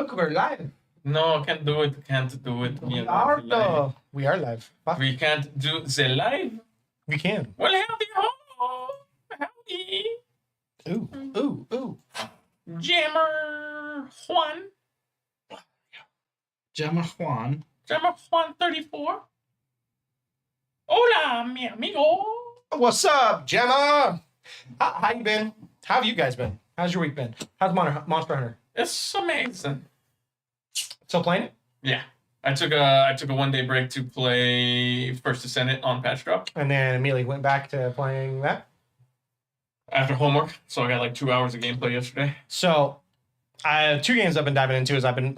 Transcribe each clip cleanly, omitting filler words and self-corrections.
look, we're live. No, can't do it. Can't do it. We are live. We are live. Fuck. We can't do the live. We can. Well, howdy ho, howdy. Ooh. Jammer Juan. Jammer Juan 34. Hola, mi amigo. What's up, Gemma? How you been? How have you guys been? How's your week been? How's Monster Hunter? It's amazing. Still playing it? Yeah, I took a 1 day break to play First Descendant on patch drop And then immediately went back to playing that? after homework. So I got like 2 hours of gameplay yesterday. So, 2 games I've been diving into is I've been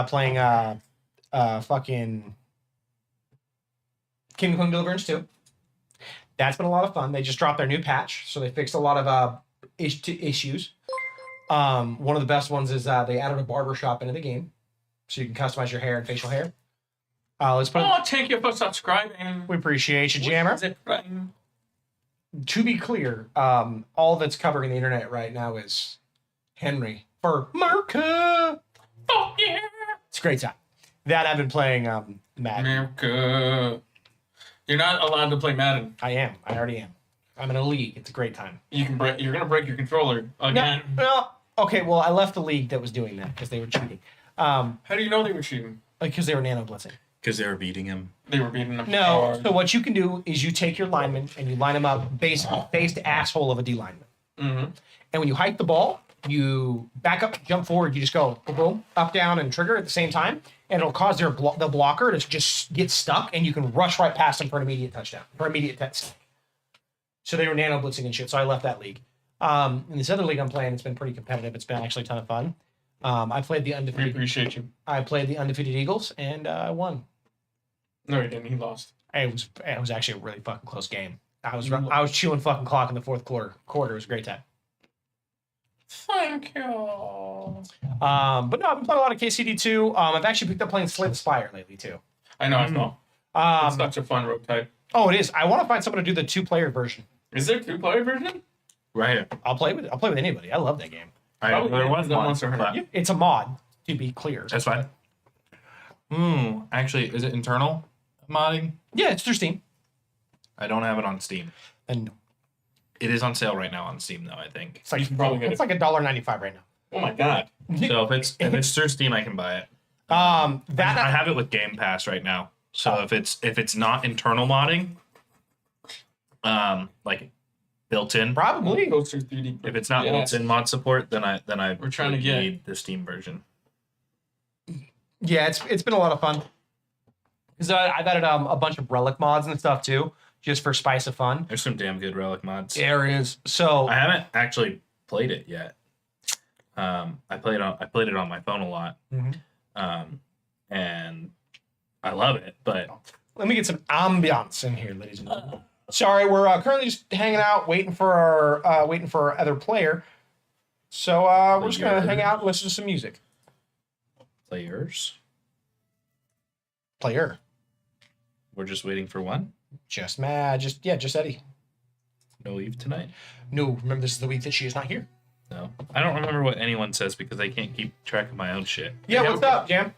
playing fucking Kingdom Come Deliverance 2. That's been a lot of fun. They just dropped their new patch, so they fixed a lot of issues. One of the best ones is they added a barber shop into the game, so you can customize your hair and facial hair. Let's put. Oh, thank you for subscribing. We appreciate you, Jammer. To be clear, all that's covering the internet right now is Henry for America. Oh yeah! It's a great time. That I've been playing Madden. America. You're not allowed to play Madden. I am. I already am. I'm in a league. It's a great time. You're gonna break your controller again. No. Okay. Well, I left the league that was doing that because they were cheating. How do you know they were cheating? Because they were nano blitzing. because they were beating him. They were beating them. No. hard. So what you can do is you take your lineman and you line them up basically face to asshole of a D lineman. Mm-hmm. And when you hike the ball, you back up, jump forward. You just go boom, up, down, and trigger at the same time, and it'll cause the blocker to just get stuck, and you can rush right past them for an immediate touchdown, for immediate test. So they were nano blitzing and shit. So I left that league. In this other league I'm playing, it's been pretty competitive. It's been actually a ton of fun. I played the We undefeated. appreciate you. I played the undefeated Eagles, and I won. No, he didn't. He lost. It was actually a really fucking close game. I was chewing fucking clock in the fourth quarter. It was a great time. Thank you. But no, I've been playing a lot of KCD2. I've actually picked up playing Slay the Spire lately too. I know. I know. It's such a fun rogue type. Oh, it is. I want to find someone to do the 2-player version. Is there a 2-player version? Right. I'll play with anybody. I love that game. Probably There was the one. Monster Hunter. but It's a mod, to be clear. That's fine. Actually, is it internal modding? Yeah, it's through Steam. I don't have it on Steam. And It is on sale right now on Steam, though, I think. it's like You can probably get it's like $1.95 right now. Oh my god. So if it's through Steam, I can buy it. I have it with Game Pass right now. So if it's not internal modding, like built in, probably. Poster 3D. if it's not Yes. built in mod support, then I We're trying to would get- need the Steam version. Yeah, it's been a lot of fun. Because I've added a bunch of relic mods and stuff too, just for spice of fun. There's some damn good relic mods. There is. So I haven't actually played it yet. I played it on my phone a lot, and I love it. But let me get some ambiance in here, ladies and gentlemen. Sorry, we're currently just hanging out, waiting for our other player. So we're just gonna hang out and listen to some music. players, Player, we're just waiting for one. just Eddie. No Eve tonight. No, remember this is the week that she is not here. No, I don't remember what anyone says because I can't keep track of my own shit. Yeah, what's up, Jam?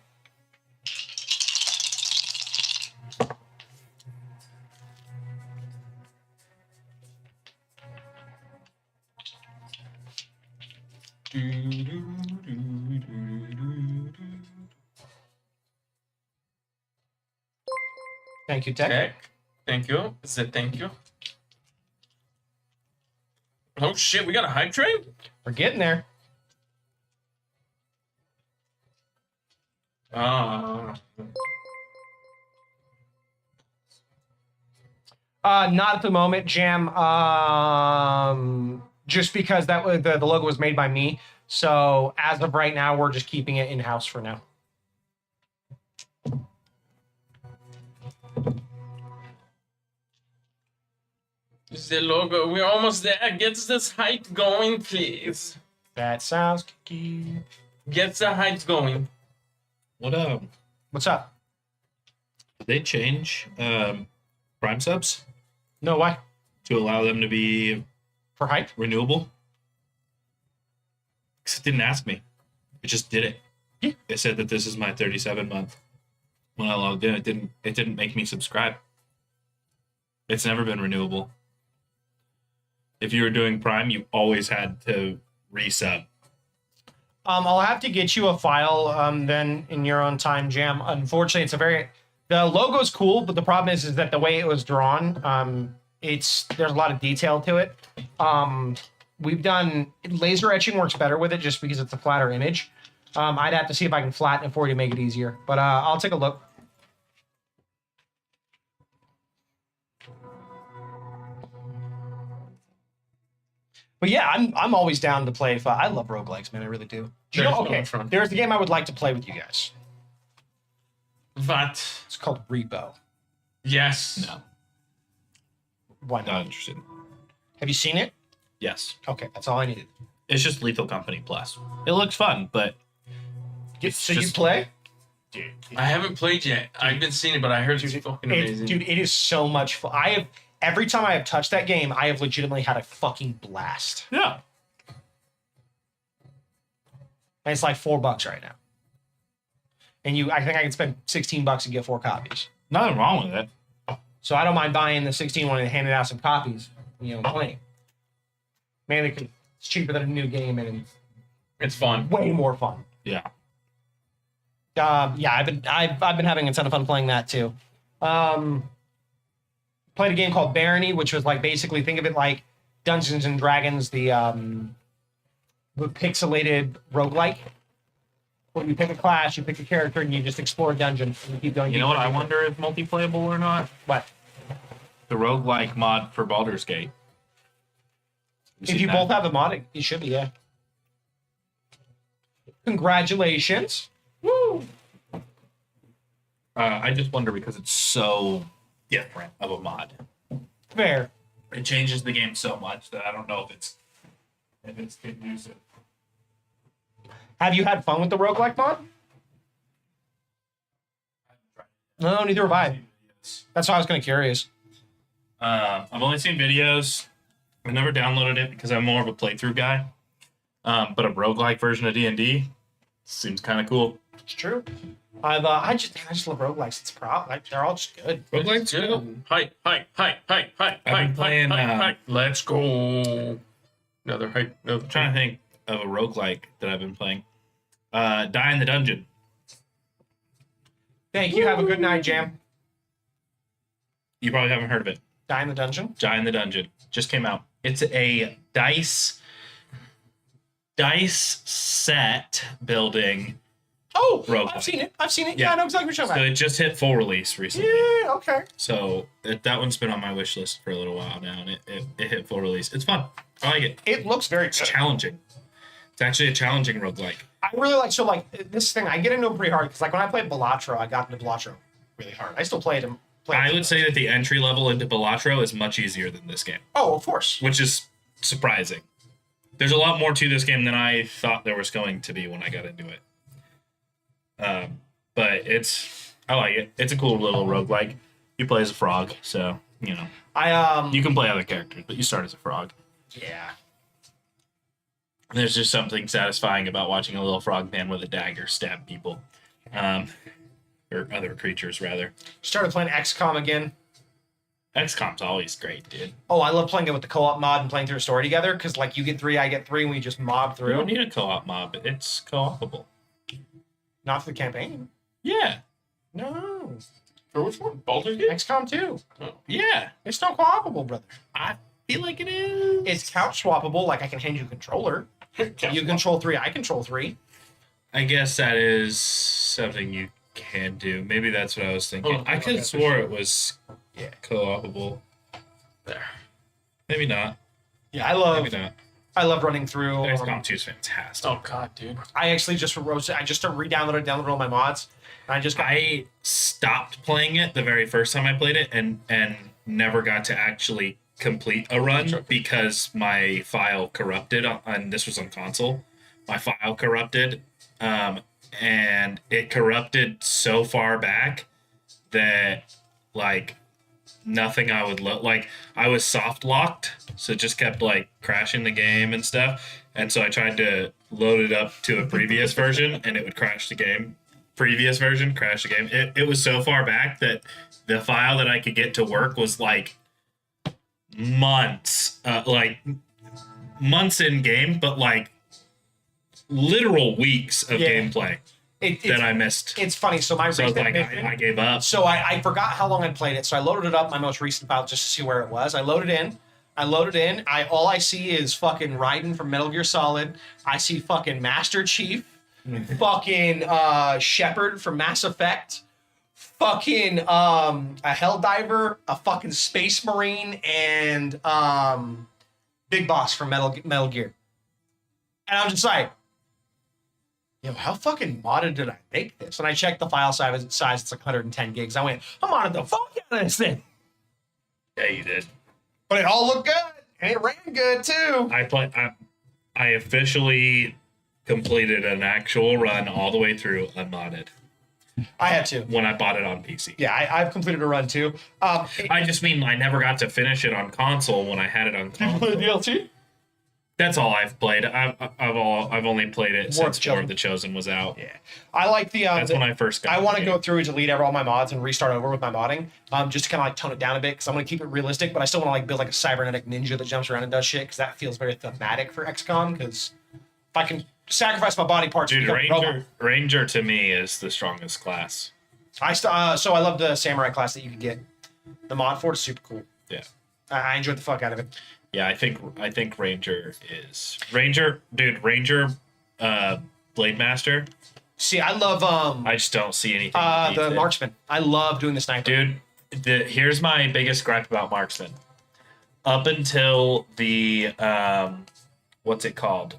Thank you, Tech. Tech. Thank you. Thank you. Oh shit, we got a hype train? We're getting there. Not at the moment, Jam. Just because that was the logo was made by me. So as of right now, we're just keeping it in house for now. The logo. We're almost there. Get this hype going, please. That sounds kooky. Get the hype going. What What's up? did they change Prime subs No, why? to allow them to be For hype? renewable? 'Cause it didn't ask me. It just did it. Yeah. It said that this is my 37 month. When I logged in, it didn't make me subscribe. It's never been renewable. If you were doing Prime, you always had to resub. I'll have to get you a file then in your own time, Jam. Unfortunately, the logo's cool, but the problem is that the way it was drawn, there's a lot of detail to it. We've done laser etching works better with it just because it's a flatter image. I'd have to see if I can flatten it for you to make it easier, but I'll take a look. But yeah, I'm always down to play. I love roguelikes, man. I really do. Okay, there's the game I would like to play with you guys. What? It's called Repo. Yes. No. Why not? Not interested. Have you seen it? Yes. Okay, that's all I needed. It's just Lethal Company Plus. It looks fun, but So you play? Dude, I haven't played yet. I've been seeing it, but I heard it's fucking amazing. Dude, it is so much fun. Every time I have touched that game, I have legitimately had a fucking blast. yeah. And it's like $4 right now. And I think I can spend $16 and get 4 copies. Nothing wrong with it. So I don't mind buying the 16 one and handing out some copies, and playing. Man, it's cheaper than a new game and It's fun. way more fun. Yeah. Yeah, I've been having a ton of fun playing that too. Played a game called Barony, which was like basically think of it like Dungeons and Dragons, the pixelated roguelike. Where you pick a class, you pick a character, and you just explore a dungeon and you keep going. You know what I wonder if multiplayable or not? What? The roguelike mod for Baldur's Gate. If you both have the mod, it should be, yeah. Congratulations. Woo! I just wonder because it's so different of a mod. Fair. It changes the game so much that I don't know if it's conducive. Have you had fun with the roguelike mod? No, neither have I. That's why I was kind of curious. I've only seen videos. I've never downloaded it because I'm more of a playthrough guy. But a roguelike version of D&D seems kind of cool. It's true. I just love roguelikes. It's they're all just good. Roguelike's good. Hi. I've been playing. Let's go. Another hype. I'm trying to think of a roguelike that I've been playing. Die in the Dungeon. Thank you. Have a good night, Jam. You probably haven't heard of it. Die in the Dungeon? Die in the Dungeon. Just came out. It's a dice set building. Oh, roguelike. I've seen it. Yeah, I know exactly what you're talking So about. it just hit full release recently. Yeah, okay. So that one's been on my wish list for a little while now, and it hit full release. It's fun. I like it. It looks very It's good. challenging. It's actually a challenging roguelike. I really like this thing. I get into it pretty hard because like when I played Balatro, I got into Balatro really hard. I still played him. I would say that the entry level into Balatro is much easier than this game, Oh, of course. which is surprising. There's a lot more to this game than I thought there was going to be when I got into it. But I like it. It's a cool little roguelike. You play as a frog, so you can play other characters, but you start as a frog. Yeah. There's just something satisfying about watching a little frog man with a dagger stab people. Or other creatures, rather. Started playing XCOM again. XCOM's always great, dude. Oh, I love playing it with the co-op mod and playing through a story together because like you get 3, I get 3, and we just mob You through. don't need a co-op mob. It's co-opable. Not for the campaign. Yeah. No. For which one? Baldur's Gate? XCOM 2. Yeah. It's not co-opable, brother. I feel like it is. It's couch swappable. Like I can hand you a controller. You control 3, I control 3. I guess that is something you can do. Maybe that's what I was thinking. Oh, I could have swore it was Yeah. co-opable. There. Maybe not. Yeah, I Maybe not. love running through. XCOM 2 is fantastic. Oh god, dude. I actually just downloaded all my mods. And I just got I stopped playing it the very first time I played it and never got to actually complete a run because my file corrupted on this was on console. My file corrupted and it corrupted so far back that like nothing I would like I was soft locked, so it just kept like crashing the game and stuff. And so I tried to loaded up to a previous version and it would crash the game. Previous version, crash the game. It was so far back that the file that I could get to work was like months in game, but like literal weeks of gameplay that I missed. It's funny. So my recent mission, I gave up. So I forgot how long I'd played it. So I loaded it up, my most recent file, just to see where it was. I loaded in. All I see is fucking Raiden from Metal Gear Solid. I see fucking Master Chief, fucking Shepard from Mass Effect, fucking a Helldiver, a fucking Space Marine, and Big Boss from Metal Gear. And I'm just like, yo, how fucking modded did I make this? And I checked the file size, it's like 110 gigs. I went, I modded the fuck out of this thing. Yeah, you did. But it all looked good, and it ran good too. I officially completed an actual run all the way through unmodded. I had to. When I bought it on PC. Yeah, I've completed a run too. I just mean I never got to finish it on console when I had it on console. Did you play the DLC? That's all I've played. I've only played it since War of the Chosen was out. Yeah, I like the. That's when I first got. I want to go through and delete all my mods and restart over with my modding, just to kind of like tone it down a bit because I'm going to keep it realistic, but I still want to like build like a cybernetic ninja that jumps around and does shit because that feels very thematic for XCOM. Because if I can sacrifice my body parts, dude, Ranger to me is the strongest class. So I love the samurai class that you can get. The mod for it is super cool. Yeah, I enjoyed the fuck out of it. Yeah, I think Ranger is Ranger Blade Master. See, I love I just don't see anything. The marksman. I love doing the sniper. Dude, here's my biggest gripe about marksman. Up until the what's it called?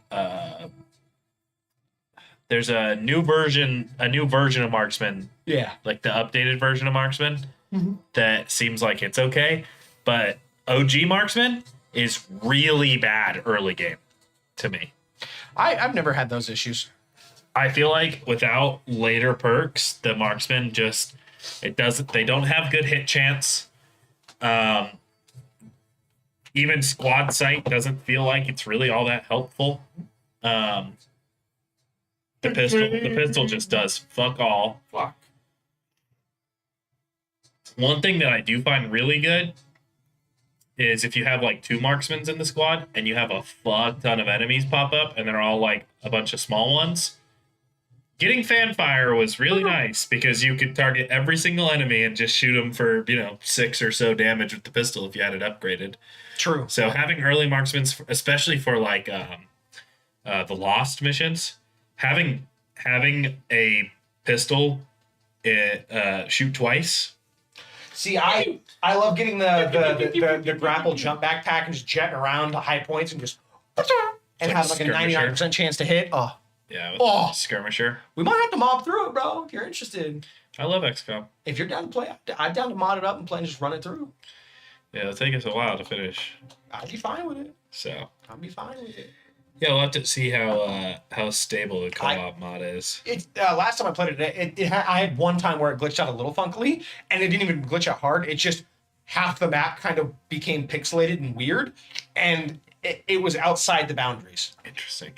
There's a new version of marksman. Yeah. Like the updated version of marksman that seems like it's okay, but OG marksman is really bad early game to me. I've never had those issues. I feel like without later perks, the marksman they don't have good hit chance. Even squad sight doesn't feel like it's really all that helpful. The pistol just does fuck all. Fuck. One thing that I do find really good is if you have like 2 marksmen in the squad and you have a fuck ton of enemies pop up and they're all like a bunch of small ones. Getting fanfire was really nice because you could target every single enemy and just shoot them for, 6 or so damage with the pistol if you had it upgraded. True. So having early marksmen, especially for like the Lost missions, having a pistol shoot twice. See, I love getting the grapple jump backpack and just jetting around to high points and just and have like a 99% chance to hit. Oh. Yeah, with skirmisher. We might have to mob through it, bro, if you're interested. I love XCOM. If you're down to play, I'm down to mod it up and play and just run it through. Yeah, it'll take us a while to finish. I'd be fine with it. So. I'd be fine with it. Yeah, we'll have to see how stable the co-op mod is. Last time I played it, I had one time where it glitched out a little funkily, and it didn't even glitch out hard. It just half the map kind of became pixelated and weird, and it was outside the boundaries. Interesting.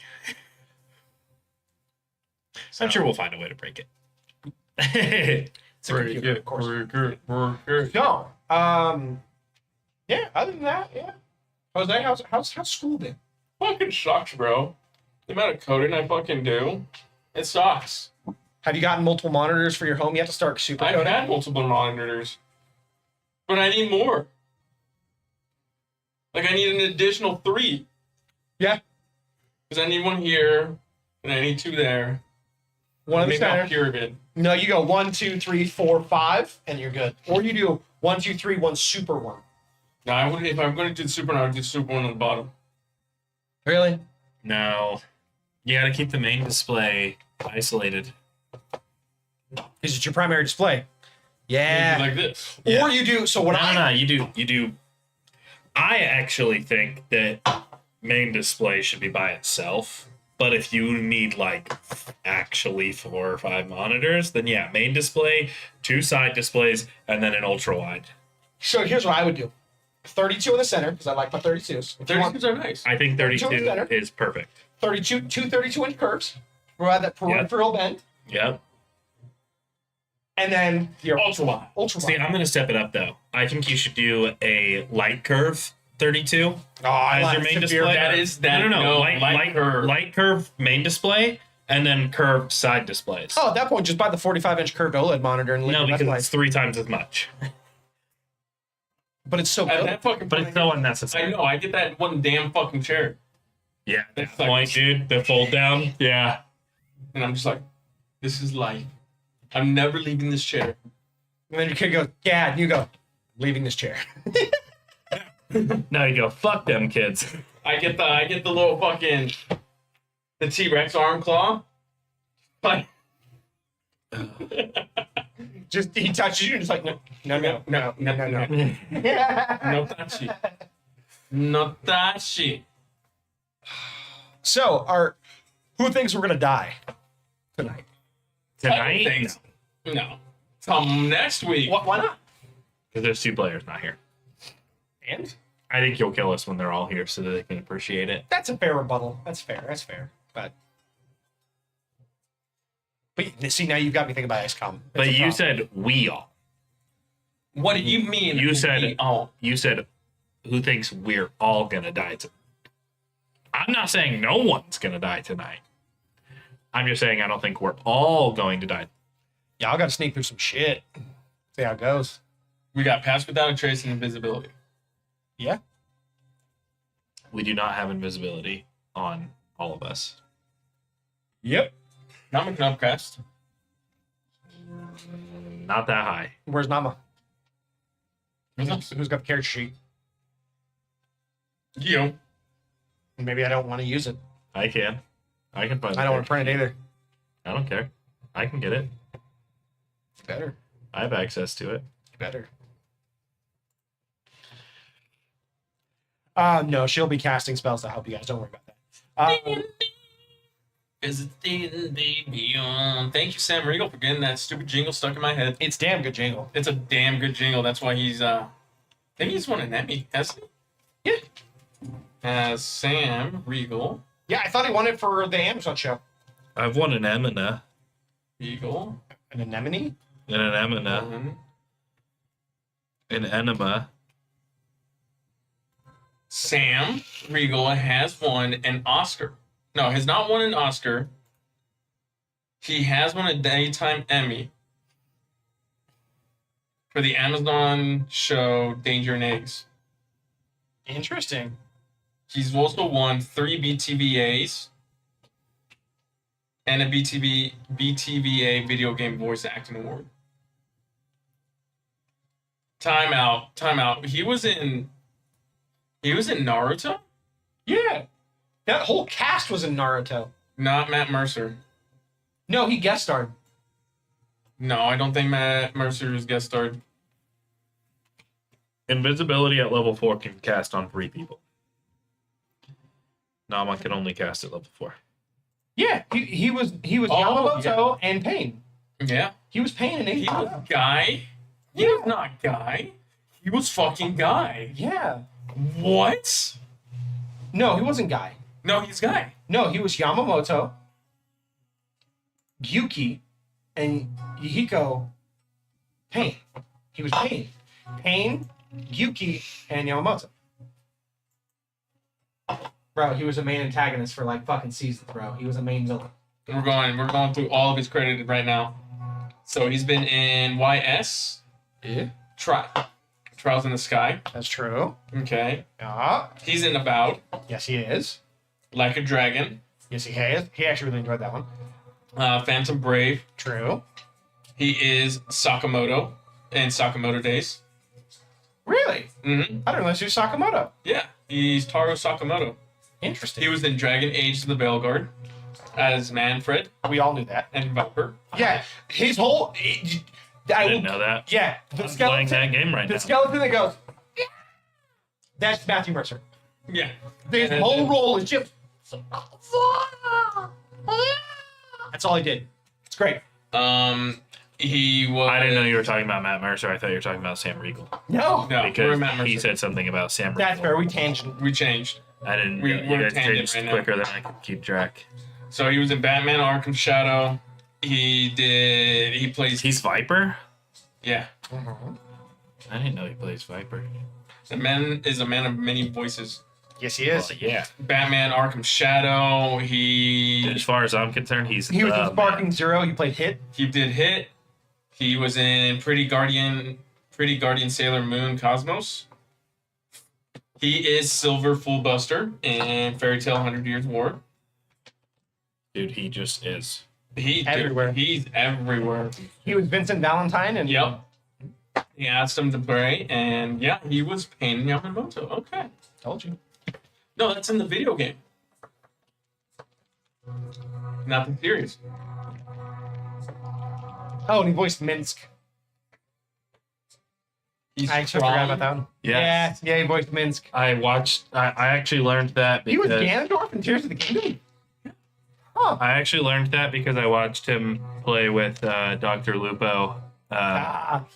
So, I'm sure we'll find a way to break it. It's a computer, of course. So, yeah. Other than that, yeah. Jose, how's school been? Fucking sucks, bro. The amount of coding I fucking do, it sucks. Have you gotten multiple monitors for your home yet to start super I've coding? had multiple monitors, but I need more. Like, I need an additional 3. Yeah. Because I need one here, and I need 2 there. One of the center. Pyramid. No, you go 1, 2, 3, 4, 5, and you're good. Or you do 1, 2, 3, 1 super one. No, I would. If I'm going to do the super one, I would do the super one on the bottom. Really? No. You got to keep the main display isolated. Is it your primary display? Yeah. Like this. Or you do. So what No, you do. I actually think that main display should be by itself. But if you need like actually 4 or 5 monitors, then yeah, main display, 2 side displays, and then an ultra wide. So here's what I would do: 32 in the center because I like my 32s. 32s are nice. I think 32 is perfect. 32, two 32-inch curves. We'll add that peripheral bend. Yep. And then your Ultra wide. ultra See, wide. I'm gonna step it up though. I think you should do a light curve 32 as your main display. That is that. No, light curve. light curve main display, and then curved side displays. Oh, at that point, just buy the 45-inch curved OLED monitor and no, leave it. because That's it's 3 times as much. but it's so At good. that fucking But point, it's so unnecessary. I know. I get that one damn fucking chair, Yeah, that It's like- point, dude. The fold down. Yeah. and I'm just like, this is life. I'm never leaving this chair. And then your kid goes, Dad, you go, leaving this chair. Now you go, fuck them kids. I get the little fucking the T-Rex arm claw. Like, Just he touches you and just like no. no, tachi. No tachi. So who thinks we're gonna die tonight? Tonight? Thanks. No. Come next week. Why not? Because there's 2 players not here. And I think you'll kill us when they're all here so that they can appreciate it. that's a fair rebuttal. That's fair. But see, now you've got me thinking about XCOM. But It's a you problem. said we all. What do you mean? You said oh, You said who thinks we're all gonna die tonight. I'm not saying no one's gonna die tonight. I'm just saying I don't think we're all going to die. yeah, I got to sneak through some shit. See how it goes. we got Pass Without a Trace and Invisibility. Yeah. We do not have invisibility on all of us. Yep. Not making upcast. Not that high. Where's Nama? Who's up? Who's got the character sheet? You. Maybe I don't want to use it. I can find. I don't want to print it either. I don't care. I can get it. Better. I have access to it. Better. No, she'll be casting spells to help you guys. Don't worry about that. Is it beyond? Thank you, Sam Riegel, for getting that stupid jingle stuck in my head. It's damn good jingle. It's a damn good jingle. That's why he's I think he's won an Emmy, hasn't he? Yeah. As Sam Riegel. Yeah, I thought he won it for the Amazon show. I've won an Emina. Riegel. An anemone? And an Emina. Mhm. An enema. Sam Riegel has won an Oscar. No, has not won an Oscar. He has won a Daytime Emmy for the Amazon show Danger and Eggs. Interesting. He's also won 3 BTVAs and a BTVA Video Game Voice Acting Award. Time out. He was in Naruto? Yeah. That whole cast was in Naruto. Not Matt Mercer. No, he guest starred. No, I don't think Matt Mercer is guest starred. Invisibility at level 4 can cast on 3 people. Nama can only cast at level 4. Yeah, he was Oh, Yamamoto and Pain. Yeah. He was Pain and He was Ace. Guy. He was not Guy. He was fucking Guy. Yeah. What? No, he wasn't Guy. No, he's Guy. No, he was Yamamoto, Gyuki, and Yihiko Pain. He was Pain. Pain, Gyuki, and Yamamoto. Bro, he was a main antagonist for like fucking seasons, bro. He was a main villain. We're going through all of his credits right now. So he's been in YS, Yeah. Trials in the Sky. That's true. Okay. Yeah. He's in About, Yes, he is. Like a Dragon, Yes, he has. He actually really enjoyed that one. Phantom Brave. True. He is Sakamoto in Sakamoto Days. Really? Mm-hmm. I didn't realize he was Sakamoto. Yeah, he's Taro Sakamoto. Interesting. He was in Dragon Age of the Veilguard as Manfred We all knew that. and Viper. Yeah, his whole. I didn't know that. Yeah, I'm playing that game right the now. skeleton that goes. "Yeah." That's Matthew Mercer. Yeah. His And whole then- role is just. That's all he did. It's great. He was. I didn't know you were talking about Matt Mercer. I thought you were talking about Sam Riegel. No, No, we're Because Matt Mercer. he said something about Sam Riegel. that's fair. We tangent. We changed. I didn't. We- You we're guys tangent changed right now. quicker than I could keep track. So he was in Batman Arkham Shadow. He plays. He's Viper. Yeah. I didn't know he plays Viper. The man is a man of many voices. Yes, he is. Well, yeah. Batman Arkham Shadow. As far as I'm concerned, he's. He was in the Sparking man. Zero. He played Hit. He did Hit. He was in Pretty Guardian Sailor Moon Cosmos. He is Silver Fullbuster in Fairy Tale 100 Years War. Dude, he just is. Everywhere. He's everywhere. He was Vincent Valentine, and Yep. He asked him to play, and yeah, he was Pain Yamamoto. Okay. told you. No, that's in the video game. Not the series. Oh, and he voiced Minsk. He's I actually forgot about that one. Yes. Yeah, he voiced Minsk. I actually learned that He was because Ganondorf in Tears of the Kingdom. I actually learned that because I watched him play with Dr. Lupo, Magic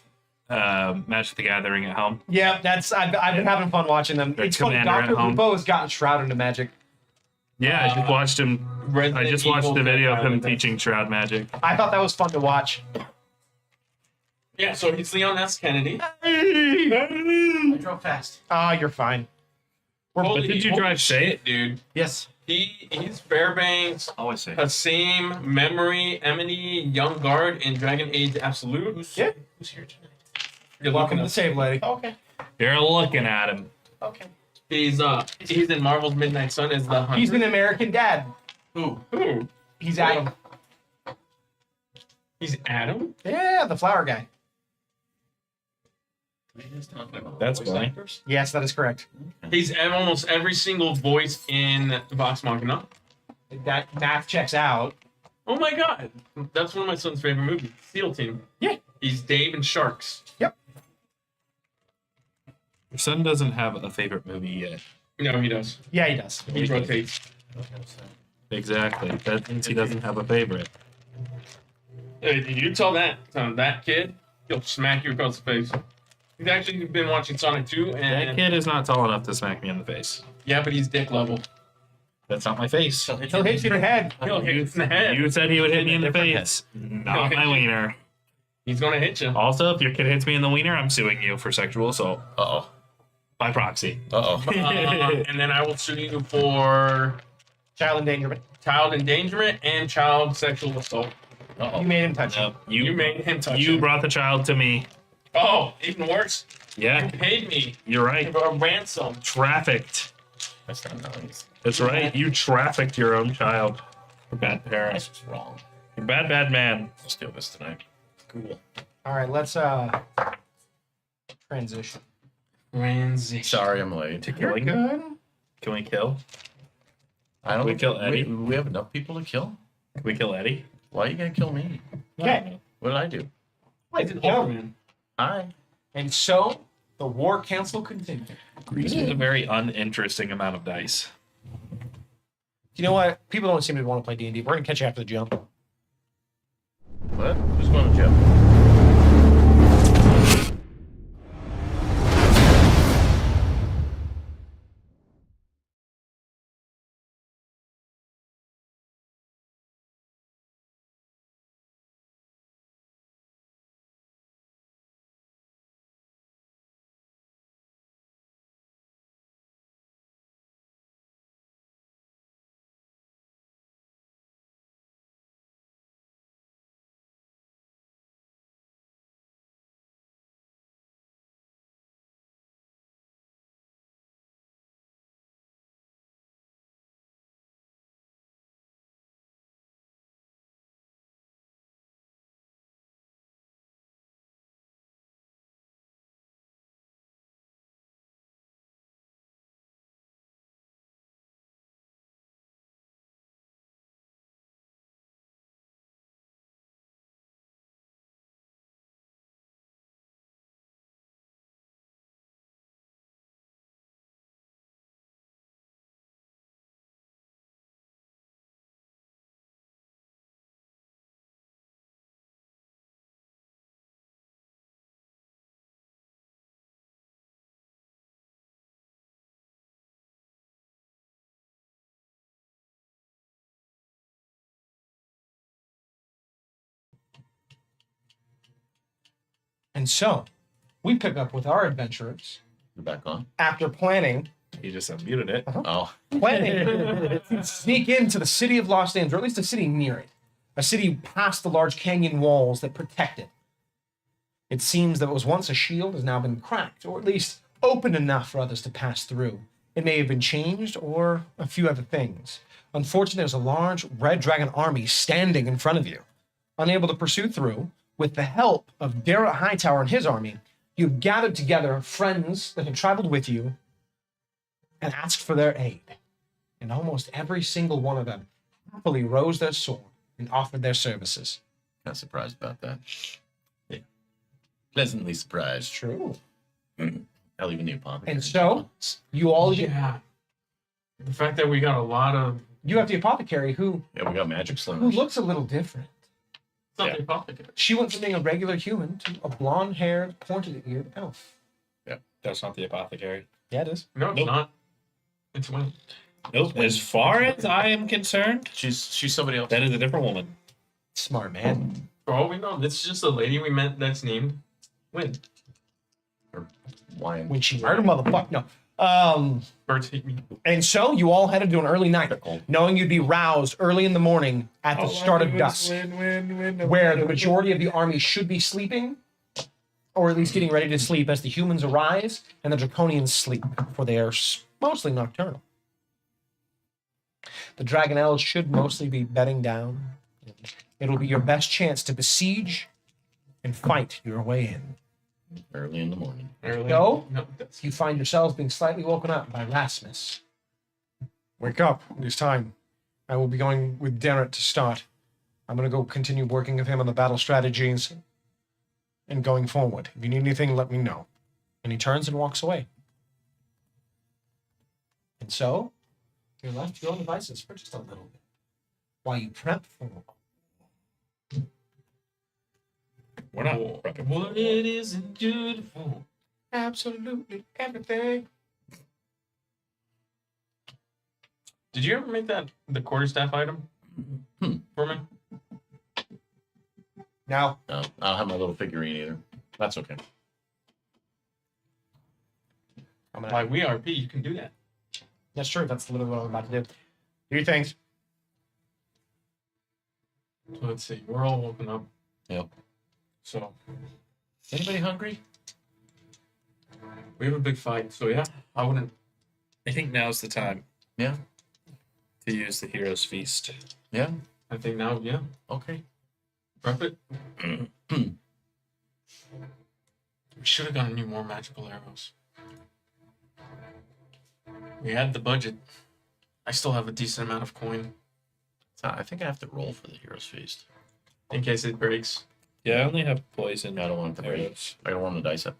the Gathering at home. Yeah, I've been having fun watching them. Their It's funny. commander at Doctor home. Lupo has gotten Shroud into Magic. Yeah, I just watched him. Resident I just watched Evil the video of him Dead Island. teaching Shroud Magic. I thought that was fun to watch. Yeah, so he's Leon S. Kennedy. I drove fast. Ah, you're fine. But did you drive safe? dude? Yes. He's Fairbanks, Always safe. Hassim, Memory, Emily, Young Guard, and Dragon Age Absolute. Yeah. Who's here tonight? You're Welcome looking to the up. Save Lady. Okay. You're looking at him. Okay. He's in Marvel's Midnight Sun as the Hunter. He's an American Dad. Who? He's Adam. He's Adam? Yeah, the flower guy. That's funny. Yes, that is correct. He's almost every single voice in Vox Machina. That math checks out. Oh my god. That's one of my son's favorite movies. SEAL Team. Yeah. He's Dave and Sharks. Yep. Your son doesn't have a favorite movie yet. No, he does. Yeah, he does. He rotates. Exactly. That means he doesn't have a favorite. Hey, you tell that kid, he'll smack you across the face. He's actually been watching Sonic 2, That and kid is not tall enough to smack me in the face. yeah, but he's dick level. That's not my face. He'll hit you in the head. He'll hit you in the head. You said he would hit me in the face, not my wiener. He's gonna hit you. Also, if your kid hits me in the wiener, I'm suing you for sexual assault Uh-oh. by proxy. Uh-oh. And then I will sue you for Child endangerment. child endangerment and child sexual assault. Uh-oh. You made him touch No, you. You made him touch You it. brought the child to me. Oh, even worse. Yeah, You paid me you're right. for a ransom. Trafficked. That's not nice. That's right. You trafficked your own child. You're bad parent. That's what's wrong. You're bad, bad man. I'll steal this tonight. Cool. All right, let's transition. Transition. Sorry I'm late. To You're killing. good. Can we kill? I don't We think kill Eddie? we have enough people to kill? Can we kill Eddie? Why are you gonna kill me? Okay. What did I do? He's an older man. Hi. And so the war council continued. This is a very uninteresting amount of dice. You know what? People don't seem to want to play D&D. We're gonna catch you after the jump. What? Who's going to jump? And so, we pick up with our adventurers You're back on. after planning You just unmuted it. Oh, to sneak into the city of Los Angeles, or at least a city near it. A city past the large canyon walls that protect it. It seems that what was once a shield has now been cracked, or at least open enough for others to pass through. It may have been changed, or a few other things. Unfortunately, there's a large red dragon army standing in front of you. Unable to pursue through, with the help of Darrett Hightower and his army, you've gathered together friends that had traveled with you and asked for their aid. And almost every single one of them happily rose their sword and offered their services. not surprised about that. Yeah. Pleasantly surprised. True. I'll even the apothecary. And so, you all Yeah. The fact that we got a lot of you have the apothecary who Yeah, we got magic who slimmers. looks a little different. something apothecary. She went from being a regular human to a blonde-haired, pointed-eared elf. That's not the apothecary. Yeah, it is. No, it's Nope. not. It's when. Nope. As far as I am concerned, She's somebody else. that is a different woman. Smart man. For all we know, this is just a lady we met that's named Win. Why? When she murdered motherfucker. No. Birds hate me. And so you all headed to an early night, knowing you'd be roused early in the morning at the start of dusk, where the majority of the army should be sleeping, or at least getting ready to sleep as the humans arise and the draconians sleep, for they are mostly nocturnal. The dragon elves should mostly be bedding down. It'll be your best chance to besiege and fight your way in. Early in the morning. Early. No? No, that's You find yourselves being slightly woken up by Rasmus. Wake up. It is time. I will be going with Derek to start. I'm going to go continue working with him on the battle strategies and going forward. If you need anything, let me know. And he turns and walks away. And so, you're left to your own devices for just a little bit while you prep for We're not. war. What it isn't beautiful. absolutely everything. Did you ever make that the quarterstaff item for me? Now, No, I don't have my little figurine either. That's okay. I'm gonna. By we RP, you can do that. That's true. That's literally what I'm about to do. Do your things. So let's see. We're all woken up. Yep. So Anybody hungry? we have a big fight. So yeah, I wouldn't. I think now's the time Yeah. to use the hero's feast. Yeah. I think now, yeah, Okay. prep it. We should have gotten you more magical arrows. We had the budget. I still have a decent amount of coin So I think I have to roll for the hero's feast. in case it breaks. Yeah, I only have poison. I don't want it to break. arrows. I don't want the dice up.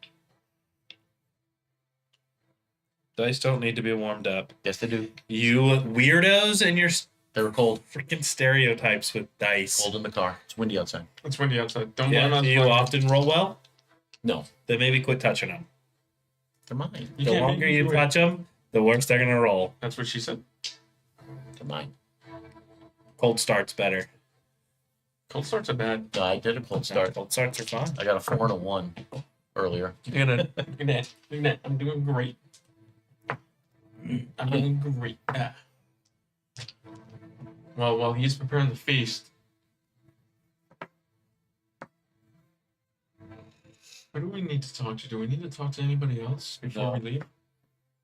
Dice don't need to be warmed up. Yes, they do. You weirdos and your They were cold. freaking stereotypes with dice. Cold in the car. It's windy outside. It's windy outside. Don't Yeah, blame do you us. often roll well? No. Then maybe quit touching them. They're mine. You The can't longer make me you do it. touch them, the worse they're gonna roll. That's what she said. They're mine. Cold start's better. Cold starts are bad. No, I did a cold start. Cold starts are fun. I got a 4 and a 1 earlier. Look at that. Look at that. Look at that. I'm doing great. I'm doing great. Ah. Well, while he's preparing the feast, who do we need to talk to? Do we need to talk to anybody else before we leave?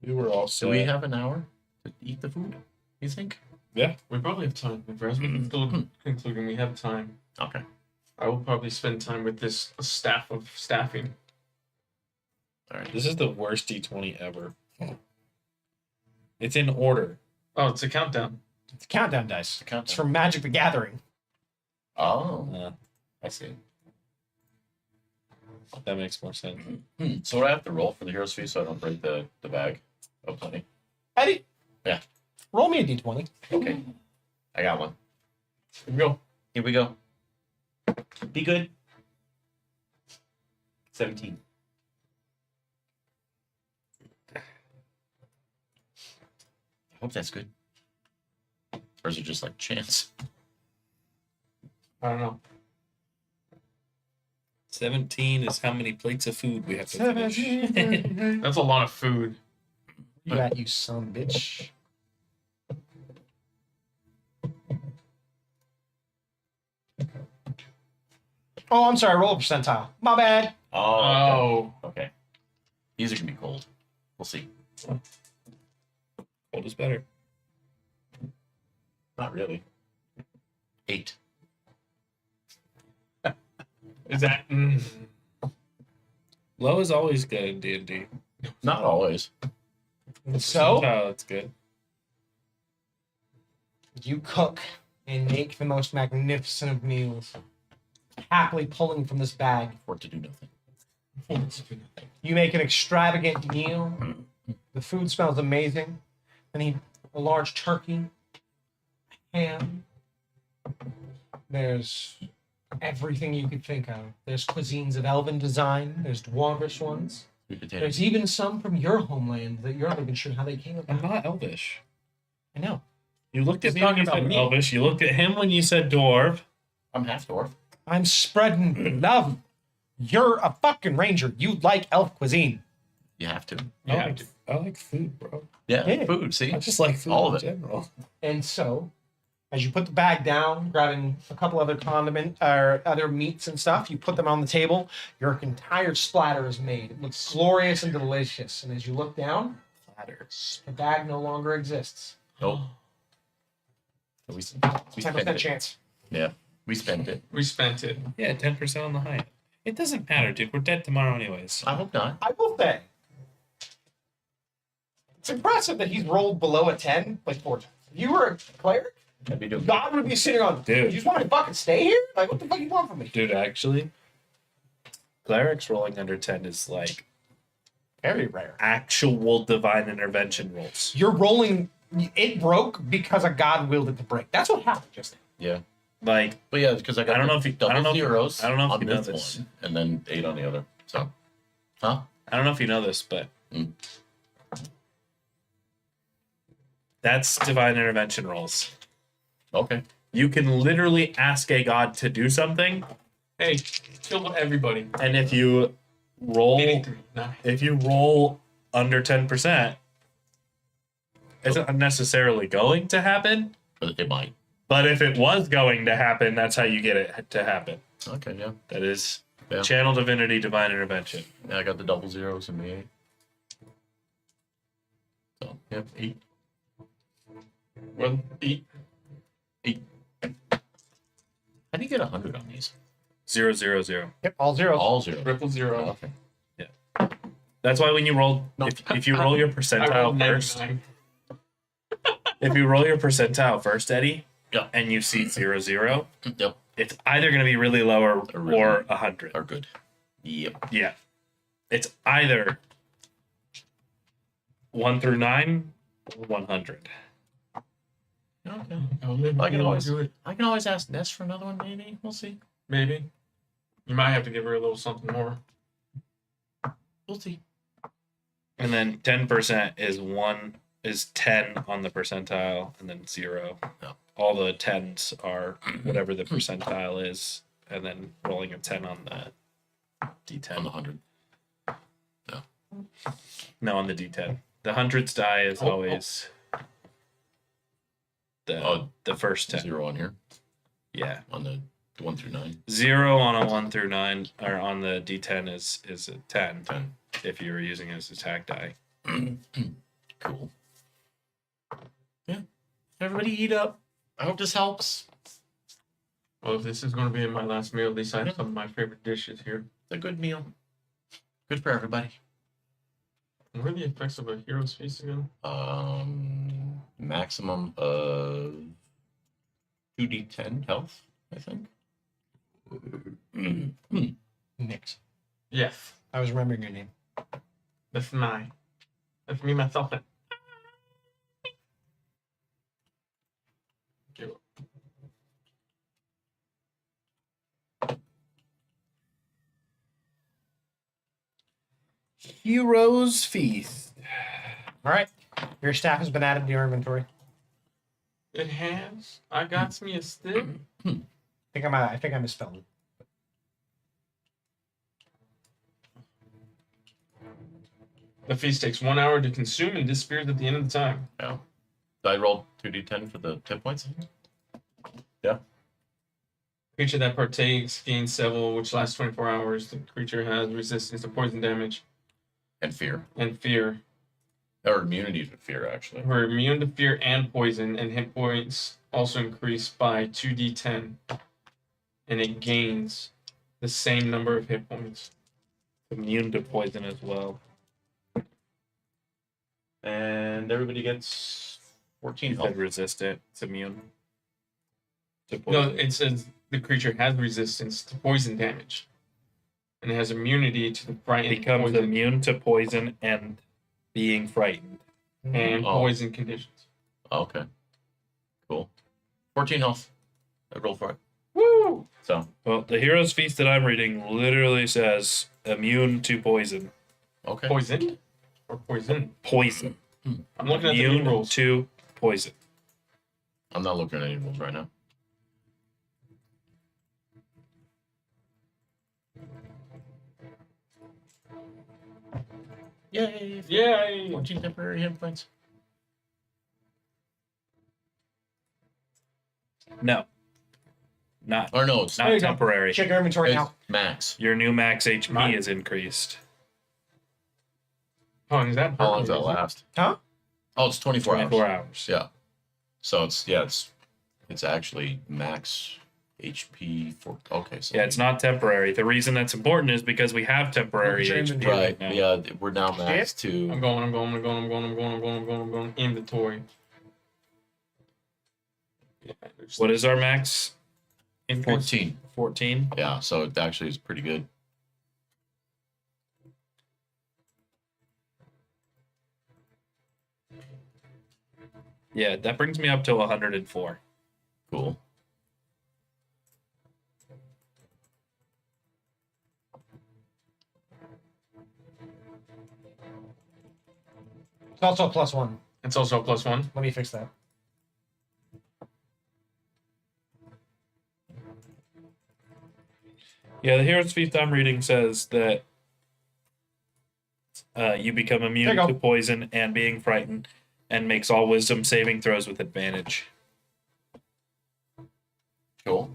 We were all Do we have an hour to eat the food? You think? We probably have time. If as we're still concluding, we have time. Okay. I will probably spend time with this staff of staffing. All right. This is the worst D20 ever. It's in order. Oh, it's a countdown. It's a countdown dice. The countdown. It's from Magic the Gathering. Oh. I see. That makes more sense. So what do I have to roll for the hero's feast so I don't break the bag of plenty? Eddie. Yeah. Roll me a d20. Okay. I got one. Here we go. Here we go. Be good. 17. I hope that's good. Or is it just like chance? I don't know. 17 is how many plates of food we have to finish. That's a lot of food. You at you son of a bitch. Oh, I'm sorry. Roll a percentile. My bad. Oh. Okay. These are gonna be cold. We'll see. Cold is better. Not really. 8. Is that? Low is always good in D&D. Not always. So Oh, it's good. you cook and make the most magnificent of meals, happily pulling from this bag. For it to do nothing. You make an extravagant meal. The food smells amazing. Then eat a large turkey, ham. There's everything you could think of. There's cuisines of elven design. There's dwarvish ones. Sweet potato. There's even some from your homeland that you're not even sure how they came I'm about. not elvish. I know. You looked at He's me when talking you said about me. elvish. You looked at him when you said dwarf. I'm half dwarf. I'm spreading love. You're a fucking ranger. You like elf cuisine. You have to. I like food, bro. Yeah, Yeah. food, see? I just like food All in of it. general. And so, as you put the bag down, grabbing a couple other condiment or other meats and stuff, you put them on the table. Your entire splatter is made. It looks glorious and delicious. And as you look down, the bag no longer exists. Nope. So we 10% spent it. chance. Yeah, we spent it. We spent it. Yeah, 10% on the high. It doesn't matter, dude. We're dead tomorrow anyways. I hope not. I will say, it's impressive that he's rolled below a 10 like 4 times. If you were a cleric, I'd be doing God would be sitting on, Dude. you just want to fucking stay here? Like, what the fuck you want from me? Dude, actually, clerics rolling under 10 is like Very rare. actual divine intervention rolls. You're rolling, it broke because a God willed it to break. That's what happened just now. Yeah. Like, But yeah, because I got I don't know if you- double I don't know if you- zeros I don't know if on you know this this. one, and then 8 on the other. So, huh? I don't know if you know this, but Mm. that's divine intervention rolls. Okay. You can literally ask a god to do something, Hey, kill everybody. and if you roll, 83. Nice. if you roll under 10%, it's not necessarily going to happen. But it might. But if it was going to happen, that's how you get it to happen. Okay, yeah. That is Yeah. channel divinity, divine intervention. Yeah, I got the double zeros and the 8. So, yep, 8. Well, eat. How do you get 100 on these? 0, 0, 0. Yep, all zeros. All 0. Triple zero. Oh, okay. That's why when you roll, No. if you roll your I percentile rolled first, 99. if you roll your percentile first, Eddie, Yeah. and you see 0, 0, Yep. it's either going to be really low or really- 100. Are good. Yep. Yeah. It's either 1 through 9 or 100. Okay. I'll live I can until always do it. I can always ask Ness for another one, maybe. We'll see. Maybe. You might have to give her a little something more. We'll see. And then 10% is 10 on the percentile, and then 0. No. All the 10s are whatever the percentile is, and then rolling a 10 on the D10. On the 100. No, on the D10. The hundreds die is always the first 10. 0 on here. Yeah. On the 1 through 9. 0 on a 1 through 9, or on the D10 is a 10 10. if you were using it as attack die. Cool. Yeah. Everybody eat up. I hope this helps. Well, if this is going to be my last meal, at least I have some of my favorite dishes here. It's a good meal. Good for everybody. What are the effects of a hero's feast again? Maximum of 2d10 health, I think. Nix. Yes. I was remembering your name. That's mine. That's me, myself, and... Okay. Heroes Feast. All right. Your staff has been added to your inventory. It has. I got me a stick. I think I misspelled it. The feast takes 1 hour to consume and disappears at the end of the time. Yeah. I rolled 2d10 for the hit points. Yeah. Creature that partakes gains several, which lasts 24 hours. The creature has resistance to poison damage And fear. and fear. Or immunity to fear, actually. We're immune to fear and poison, and hit points also increase by 2d10. And it gains the same number of hit points. Immune to poison as well. And everybody gets 14 Said health. resistant. It's immune to No, poison. it says the creature has resistance to poison damage. And it has immunity to the frightened Becomes poison immune to poison and being frightened. and Oh. poison conditions. Okay. Cool. 14 health. I rolled for it. Woo! So, Well, the Hero's Feast that I'm reading literally says immune to poison. okay. Poisoned? Or poison? Poison. I'm looking at the new Immune rules. to poison. I'm not looking at any rules right now. Yay! Yay! 14 temporary hit points. No. Not Or no, it's There you not go. temporary. Check your inventory it's now. max. Your new max HP Mine. is increased. Oh, and is that How long does that purple? last? Huh? Oh, it's 24 hours. 24 hours. Yeah. So it's actually max HP for so Yeah, it's not temporary. The reason that's important is because we have temporary Look at your HP inventory. right. now. Yeah, we're now max to I'm going. Inventory. Yeah, there's- What is our max? Increase? 14. 14? Yeah, so it actually is pretty good. Yeah, that brings me up to 104. Cool. It's also a +1. It's also a +1. Let me fix that. Yeah, the Hero's Feast I'm reading says that you become immune There you to go. poison and being frightened, and makes all wisdom saving throws with advantage. Cool.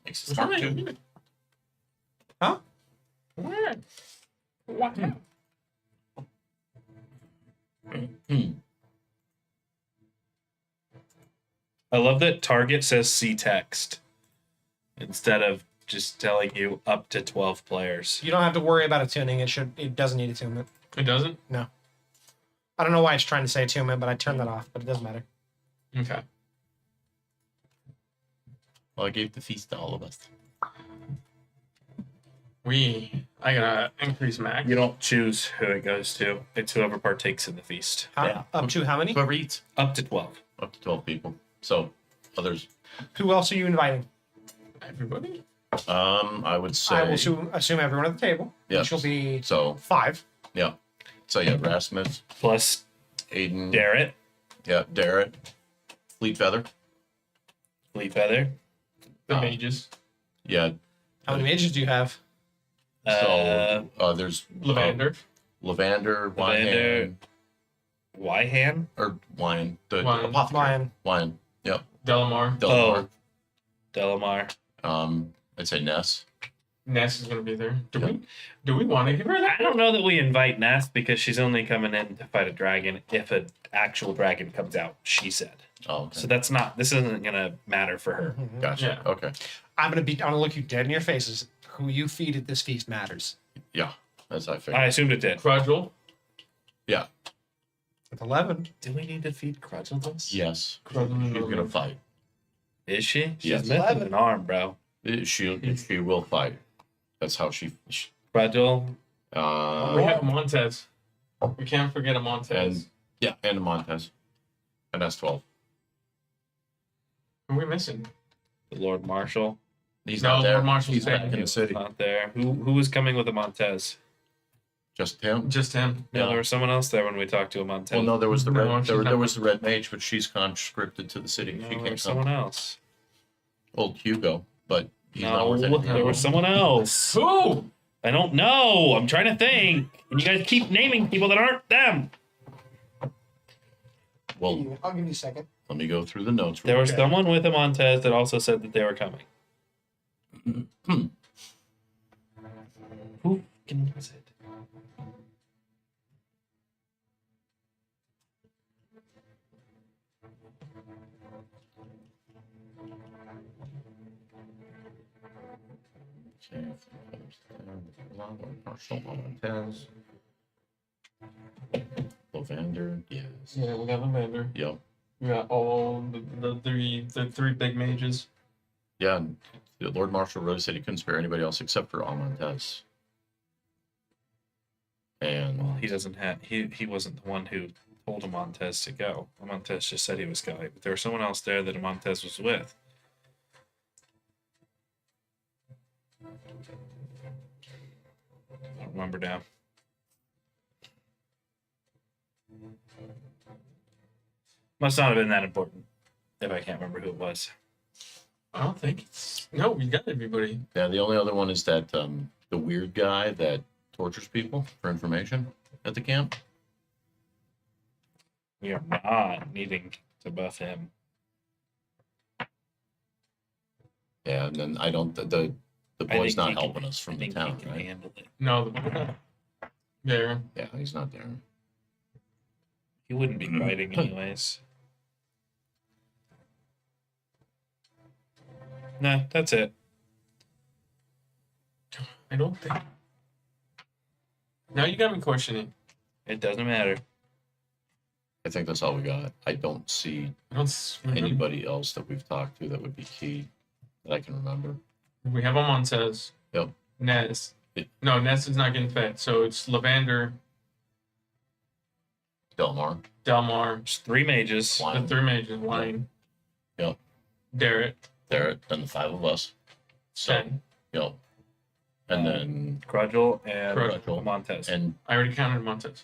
Makes it smart too. Huh? Where? What? I love that Target says see text instead of just telling you up to 12 players. You don't have to worry about attuning. It doesn't need attunement. It doesn't? I don't know why it's trying to say attunement, but I turned that off. But it doesn't matter. Okay. Well, I gave the feast to all of us. I gotta increase max. You don't choose who it goes to. It's whoever partakes in the feast. How, Up to how many? Whoever eats. Up to 12. Up to 12 people. So others. Who else are you inviting? Everybody? I would say. I will assume everyone at the table. Yeah. Which will be So 5. yeah. So yeah, Rasmus, Plus Aiden, Darrett, yeah, Darrett, Fleet Feather, Fleet Feather. The Uh, mages. yeah. How many mages do you have? So there's Lavander. Lavender, Wine, Wyhan? or Wine, the Wine. apothecary. Lion. Wine. Yep. Delamar. Delmar. Delamar. I'd say Ness. Ness is gonna be there. Yeah. Do we want to give her I that? don't know that we invite Ness because she's only coming in to fight a dragon if an actual dragon comes out, she said. Oh, okay. So this isn't going to matter for her. Gotcha. Yeah. Okay. I'm gonna look you dead in your faces. Who you feed at this feast matters. Yeah. That's I I figured. assumed it did. Crudgel. Yeah. With 11. Do we need to feed Crudgel this? Yes. Crudgel. She's gonna fight. Is she? She's Yes. missing 11. an arm, bro. She will fight. That's how she. Crudgel. We Uh, have Montez. We can't forget a Montez. and yeah, and Montez, and that's 12. Who are we missing? The Lord Marshal. He's No, not there. Lord Marshall's He's back dead. in the city. Not there. Who was coming with a Montez? Just him. Just him. No, Yeah. there was someone else there when we talked to a Montez. Well, no, there was the No, red. she's There not. was the red mage, but she's conscripted to the city. No, She there can't was come. someone else. Old Hugo, but he's not No, worth anything. there was someone else. Who? I don't know. I'm trying to think. And you guys keep naming people that aren't them. Well, I'll give you a second. let me go through the notes. There was someone with a Montez that also said that they were coming. Who fucking was it? Okay. Marshall Montez. Lavander, yes. Yeah, we got Lavander. Yep. We got all the three big mages. Yeah, and the Lord Marshal really said he couldn't spare anybody else except for Montez. And Well, he doesn't have. He wasn't the one who told Montez to go. Montez just said he was going. But there was someone else there that Montez was with. I don't remember now. Must not have been that important if I can't remember who it was. I don't think it's. No, we got everybody. yeah, the only other one is that the weird guy that tortures people for information at the camp. We are not needing to buff him. Yeah, and then I don't. The I boy's think not he can- helping us from I the think town, he can right? handle it. No, there. Yeah, he's not there. He wouldn't be fighting anyways. No, that's it. I don't think. Now you got me questioning. It doesn't matter. I think that's all we got. I don't see I don't remember. anybody else that we've talked to that would be key that I can remember. We have a Montez. Yep. Nez. It- No, Nez is not getting fed. So it's Lavander, Delmar. Delmar, There's 3 mages. Wine. the three mages, Wine, Yep. Derek, There, and the 5 of us. So, Sen. yep. And then, Crudgel and Crudgel. Montez. and I already counted Montez.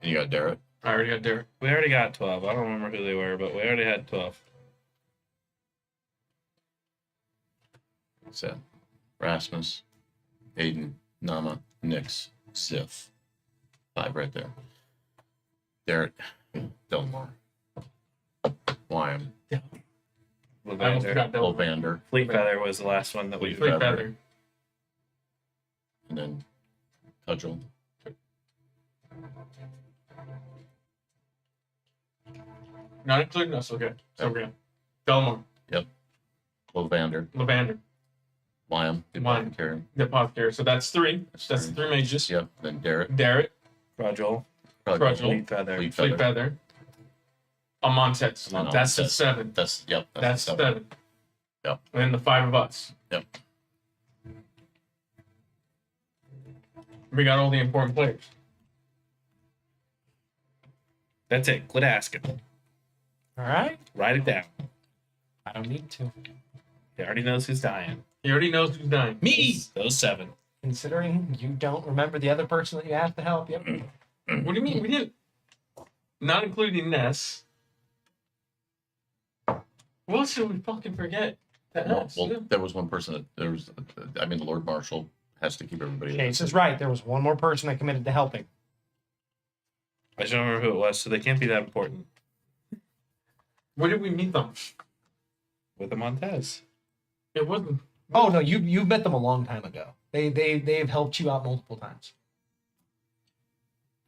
you got Derek. I already got Derek. We already got 12. I don't remember who they were, but we already had 12. So, Rasmus, Aiden, Nama, Nix, Ziff. 5 right there. Derek, Delmar, Wyam, I almost forgot Delmar. Lovander, Fleet Feather was the last one that we. Fleet Feather. Feather. and then Cudgel. Not including us. Okay. So we're good. Delmar, Lovander, Lavander, Wyam, the Wyam. apothecary. the apothecary. So that's 3. That's the 3 mages. Yep. Then Derek, Derek, Crudgel, Crudgel. Fleet Feather. Fleet Fleet Feather. Feather, a Montez. And a That's the Montez. 7. That's yep. That's the 7. Yep. And then the 5 of us. Yep. We got all the important players. That's it. Quit asking. All right. Write it down. I don't need to. He already knows who's dying. He already knows who's dying. Those 7. Considering you don't remember the other person that you asked to help, yep. What do you mean? We didn't. Not including Ness. What else did we fucking forget? To No, ask? well, there was one person that there was. I mean, the Lord Marshal has to keep everybody. Chase is right. There was one more person that committed to helping. I just don't remember who it was, so they can't be that important. Where did we meet them? With a Montez. It wasn't. Oh no, you met them a long time ago. They've helped you out multiple times.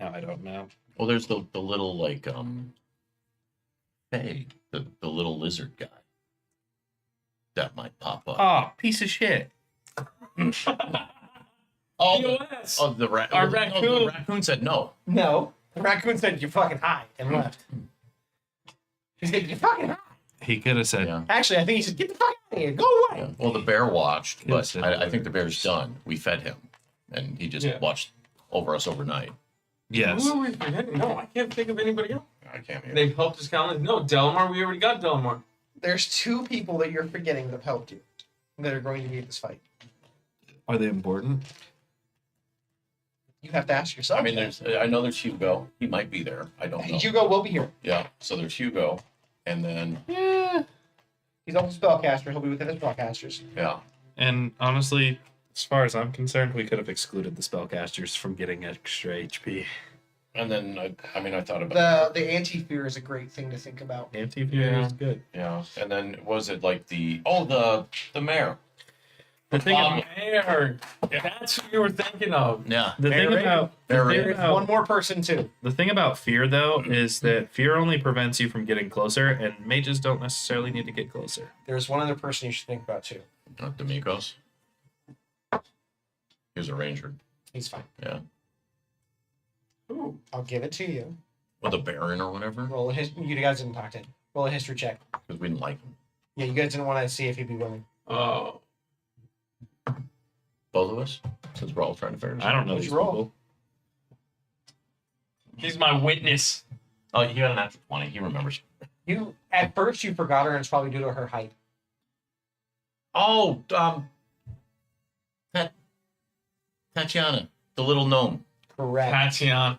No, I don't know. Well, there's the little like Faye, the little lizard guy. That might pop up. Oh, piece of shit. POS. The Our the raccoon. raccoon said no. No, the raccoon said you fucking hide and left. He said you fucking hide. He could have said, Yeah. Actually, I think he said get the fuck out of here. Go away. Yeah. Well, the bear watched, but said I think the bear's done. We fed him, and he just Yeah. watched over us overnight. yes. Who are we forgetting? No, I can't think of anybody else. I can't hear. They've helped us count. No, Delmar. We already got Delmar. There's 2 people that you're forgetting that have helped you that are going to be at this fight. Are they important? You have to ask yourself. I mean, I know there's Hugo. He might be there. I don't know. Hugo will be here. Yeah. So there's Hugo, and then Yeah. He's also a spellcaster. He'll be with his spellcasters. yeah. And honestly, As far as I'm concerned, we could have excluded the spellcasters from getting extra HP. And then I thought about The anti-fear is a great thing to think about. Anti-fear Yeah. is good. yeah. And then was it like the mayor? The thing about Mayor. That's what you were thinking of. Yeah. the thing Mayor about the Mayor thing Reagan. about One more person too. the thing about fear though is that fear only prevents you from getting closer, and mages don't necessarily need to get closer. There's one other person you should think about too. D'Amicos. He was a ranger. He's fine. Yeah. Ooh, I'll give it to you. Or the Baron or whatever. Roll a you guys didn't talk to him. Roll a history check. Because we didn't like him. Yeah, you guys didn't want to see if he'd be willing. Oh. Both of us? Since we're all trying to figure this out. I don't know What'd these you roll? people. He's my witness. Oh, he got an natural 20. He remembers. You at first you forgot her, and it's probably due to her height. Oh, Tatiana, the little gnome. Correct. Tatiana.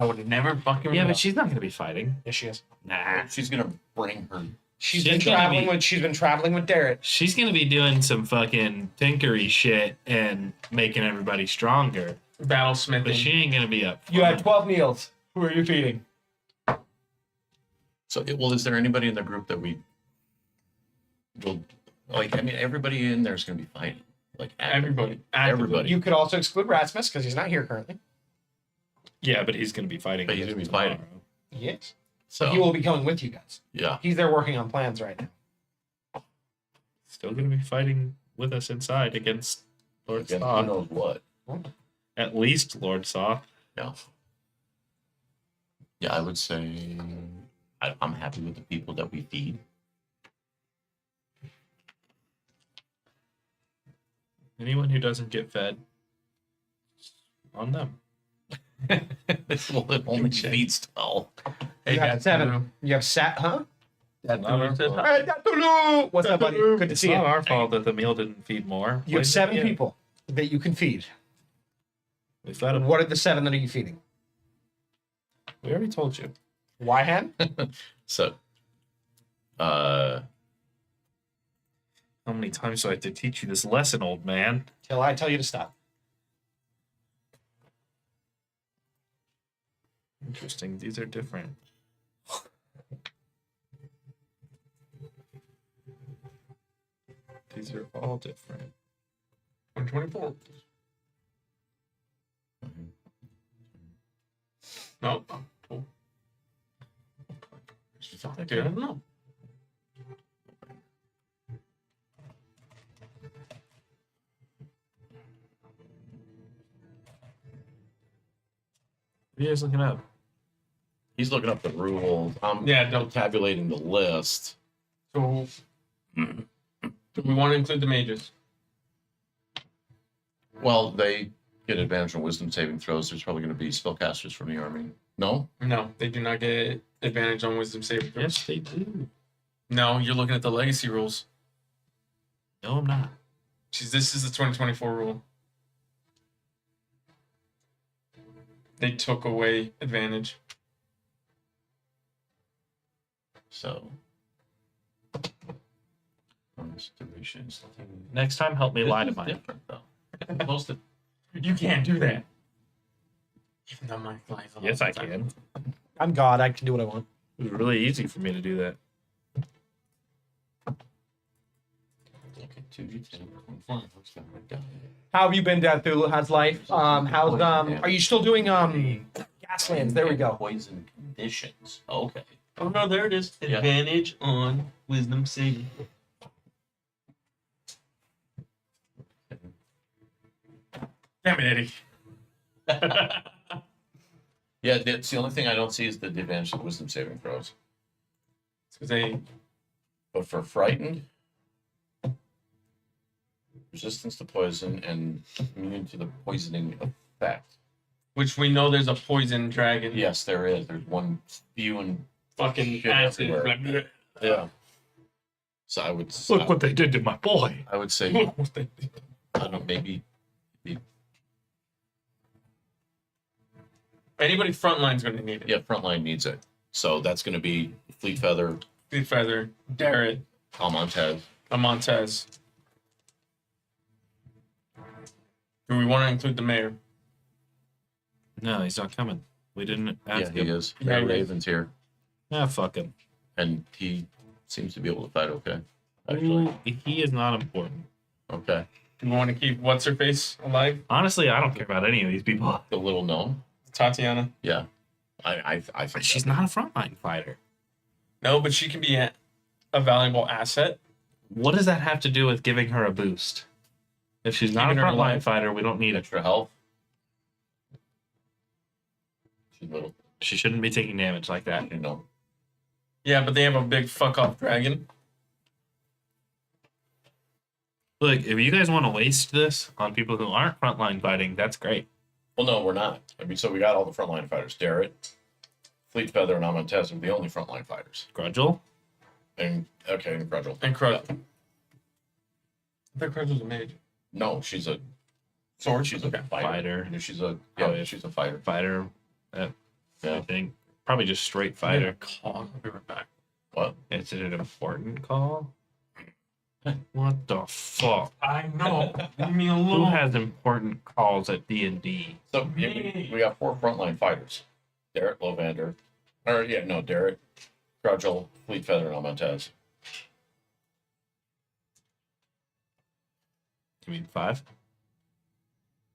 I would have never fucking Yeah, remembered. but she's not going to be fighting. Yes, she is. Nah. She's gonna bring her. She's She's been gonna traveling be- with. She's been traveling with Derek. She's going to be doing some fucking tinkery shit and making everybody stronger. Battlesmithing. But she ain't going to be up. You had 12 meals. Who are you feeding? So, well, is there anybody in the group that we will like? I mean, everybody in there is gonna be fighting. Like Everybody. Everybody. You could also exclude Rasmus because he's not here currently. Yeah, but he's going to be fighting. But he's with gonna be us fighting. tomorrow. Yes. So He will be coming with you guys. yeah. He's there working on plans right now. Still going to be fighting with us inside against Lord Again, who Saw. knows what? At least Lord Saw. Yeah. Yeah, I would say I'm happy with the people that we feed. Anyone who doesn't get fed, on them. Well, it only feeds 12. Hey, You have guys. 7. You have huh? Not our fault. Hey, Datulu! What's up, buddy? Good to It's see not you. our fault that the meal didn't feed more. You have Blame 7 it. people that you can feed. We fed them. What are the 7 that are you feeding? We already told you. Wyhan? So, uh, How many times do I have to teach you this lesson, old man? Till I tell you to stop. Interesting. These are different. These are all different. 124. No. Oh. Dude, I don't know. What are you guys looking up? he's looking up the rules. I'm Yeah, don't. tabulating the list. So, do we want to include the mages? Well, they get advantage on wisdom saving throws. There's probably going to be spellcasters from the army. No? No, they do not get advantage on wisdom saving throws. Yes, they do. No, you're looking at the legacy rules. No, I'm not. Jeez, this is the 2024 rule. They took away advantage. So. Constitutions. Next time, help me lie to This is mine. different, though. Most of You can't do that. Even though my life. Yes, I can. I'm God. I can do what I want. It was really easy for me to do that. okay, 2d10, 25. What's that one die? How have you been, Dathulu? How's life? How's Are you still doing Gaslands? There we go. Poison conditions. Okay. Oh no, there it is. Yeah. Advantage on wisdom saving. Damn it, Eddie. Yeah, that's the only thing I don't see is the advantage of wisdom saving throws. Because they But for frightened, resistance to poison, and immune to the poisoning effect. which we know there's a poison dragon. Yes, there is. There's one spewing. Fucking Shit acid. everywhere. Yeah. So I would. Look what they did to my boy. I would say. Look what they did. I don't know. Maybe. Anybody frontline's going to need it. Yeah, frontline needs it. So that's going to be Fleet Feather, Fleet Feather, Darrett, Almontez. Amontez. Do we want to include the mayor? No, he's not coming. We didn't Yeah, ask he him. is. Yeah, he is. Raven's here, Ah, fuck him. and he seems to be able to fight okay. Actually, He is not important. okay. Do we want to keep what's her face alive? Honestly, I don't care about any of these people. The little gnome. Tatiana. Yeah, I think She's not a frontline fighter. No, but she can be a valuable asset. What does that have to do with giving her a boost? If she's not Keeping a her frontline alive. fighter, we don't need it. extra health. She's little, She shouldn't be taking damage like that. you know. Yeah, but they have a big fuck off dragon. Look, if you guys want to waste this on people who aren't frontline fighting, that's great. Well, no, we're not. I mean, so we got all the frontline fighters. Darrett, Fleet Feather, and Amontez are the only frontline fighters. Grudgel? And okay, and Grudgel. And Crud. I thought Crud was a mage. No, she's a Sword? she's a Okay. fighter. Fighter. She's a Probably. she's a fighter. Fighter. I Yeah. think. Probably just straight fighter. Call. I'll be right back. What? Is it an important call? What the fuck? I know. Leave me Who alone. has important calls at D&D? So yeah, we got 4 frontline fighters. Darrett, Lovander, Darrett, Grudgel, Fleet Feather, and Amontez. You mean 5?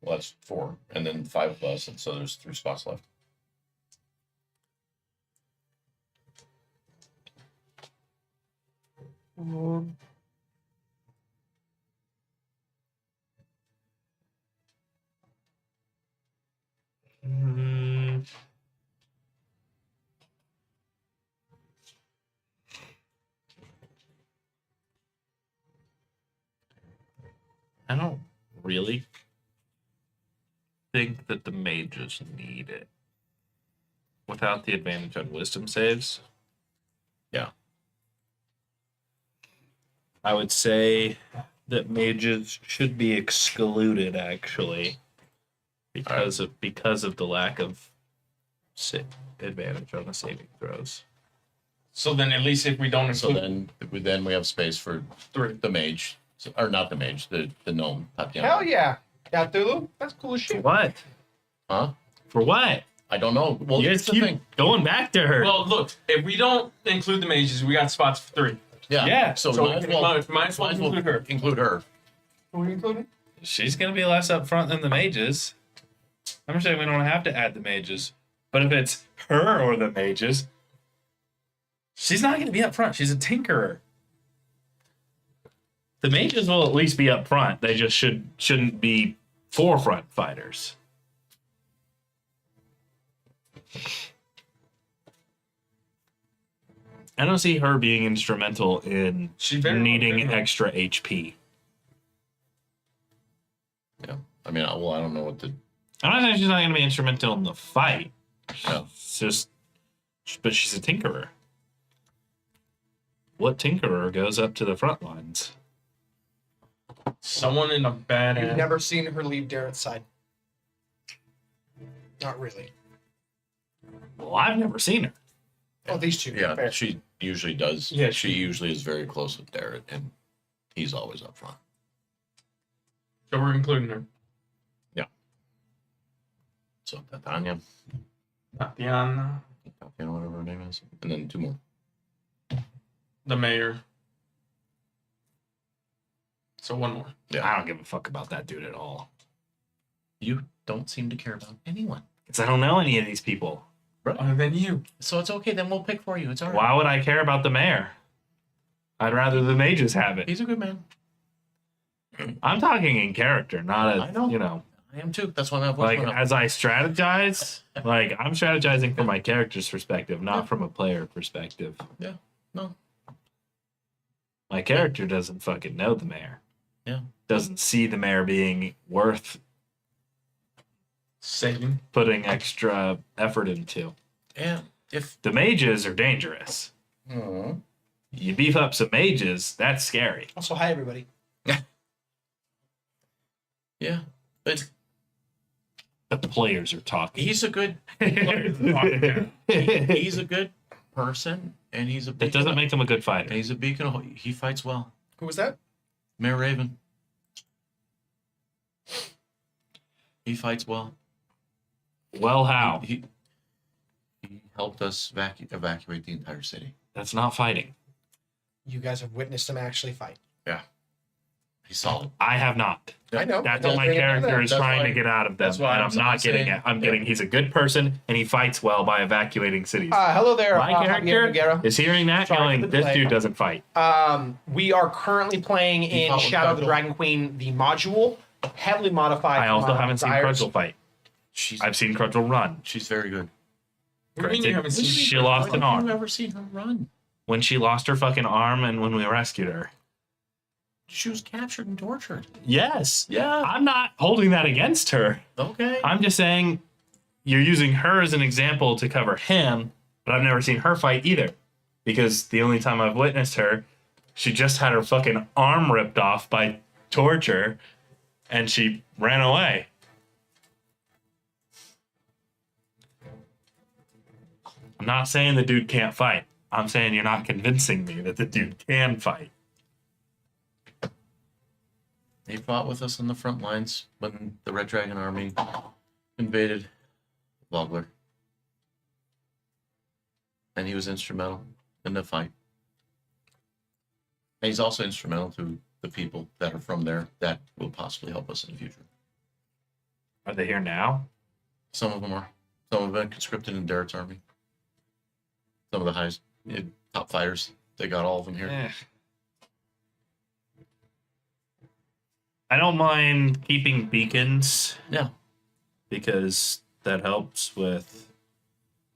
Well, that's 4, and then 5 of us, and so there's 3 spots left. I don't really think that the mages need it. Without the advantage on wisdom saves. Yeah. I would say that mages should be excluded actually. Because of the lack of advantage on the saving throws. So then at least if we don't So include then we have space for 3. the mage, or not the mage, the gnome. Tatiana. Hell yeah. Cthulhu? That's cool as For shit. what? Huh? For what? I don't know. Well, You here's guys the keep thing. going back to her. Well, look, if we don't include the mages, we got spots for 3. Yeah. Yeah. So, So might as we well, might as well include her. Include her. Who are you including? She's gonna be less up front than the mages. I'm saying we don't have to add the mages. But if it's her or the mages, she's not gonna be up front. She's a tinkerer. The mages will at least be up front. They just shouldn't be forefront fighters. I don't see her being instrumental in She better needing not. extra HP. Yeah. I mean, I don't know what the. I'm not saying she's not going to be instrumental in the fight. No. It's just, but she's a tinkerer. What tinkerer goes up to the front lines? Someone in a You've badass. never seen her leave Darrett's side. Not really. Well, I've never seen her. Oh, these two. Yeah, Fair. she usually does. Yeah, she usually is very close with Darrett, and he's always up front. So we're including her. So Tatiana, Tatiana, whatever her name is, and then 2 more. the mayor. So 1 more. Yeah. I don't give a fuck about that dude at all. You don't seem to care about anyone. Because I don't know any of these people. Other than you. So it's okay. Then we'll pick for you. It's all right. Why would I care about the mayor? I'd rather the mages have it. He's a good man. I'm talking in character, not I know. as, I am too. That's why I'm like as I strategize, like I'm strategizing from my character's perspective, not from a player perspective. Yeah. No. My character doesn't fucking know the mayor. Yeah. Doesn't see the mayor being worth Saving. putting extra effort into. Yeah. If. The mages are dangerous. You beef up some mages, that's scary. Also, hi, everybody. Yeah. But The players are talking. he's a good. That He's a good person, and he's a. doesn't make him a good fighter. He's a beacon of. He fights well. Who was that? Mayor Raven. He fights well. Well, how? He helped us evacuate the entire city. That's not fighting. You guys have witnessed him actually fight. He's solid. I have not. I know. That's what my character is That's trying why- to get out of them, that's why and I'm I'm not getting saying- it. I'm getting he's a good person, and he fights well by evacuating cities. Hello there, my Javier character Noguera. is hearing that, Sorry for going, the this delay. dude doesn't fight. We are currently playing in fought with Shadow of the Crudgel? Dragon Queen, the module, heavily modified. I also from, haven't seen Dyer's. Crudgel fight. She's I've seen Crudgel run. she's very good. What do you mean you haven't seen She it? lost an Have arm. you ever seen her run? When she lost her fucking arm and when we rescued her. She was captured and tortured. Yes. Yeah. I'm not holding that against her. Okay. I'm just saying you're using her as an example to cover him, but I've never seen her fight either. Because the only time I've witnessed her, she just had her fucking arm ripped off by torture and she ran away. I'm not saying the dude can't fight. I'm saying you're not convincing me that the dude can fight. He fought with us on the front lines when the Red Dragon Army invaded Vogler. And he was instrumental in the fight. And he's also instrumental to the people that are from there that will possibly help us in the future. Are they here now? Some of them are. Some have been conscripted in Darrett's army. Some of the highest top fighters. They got all of them here. Eh. I don't mind keeping beacons Yeah. because that helps with.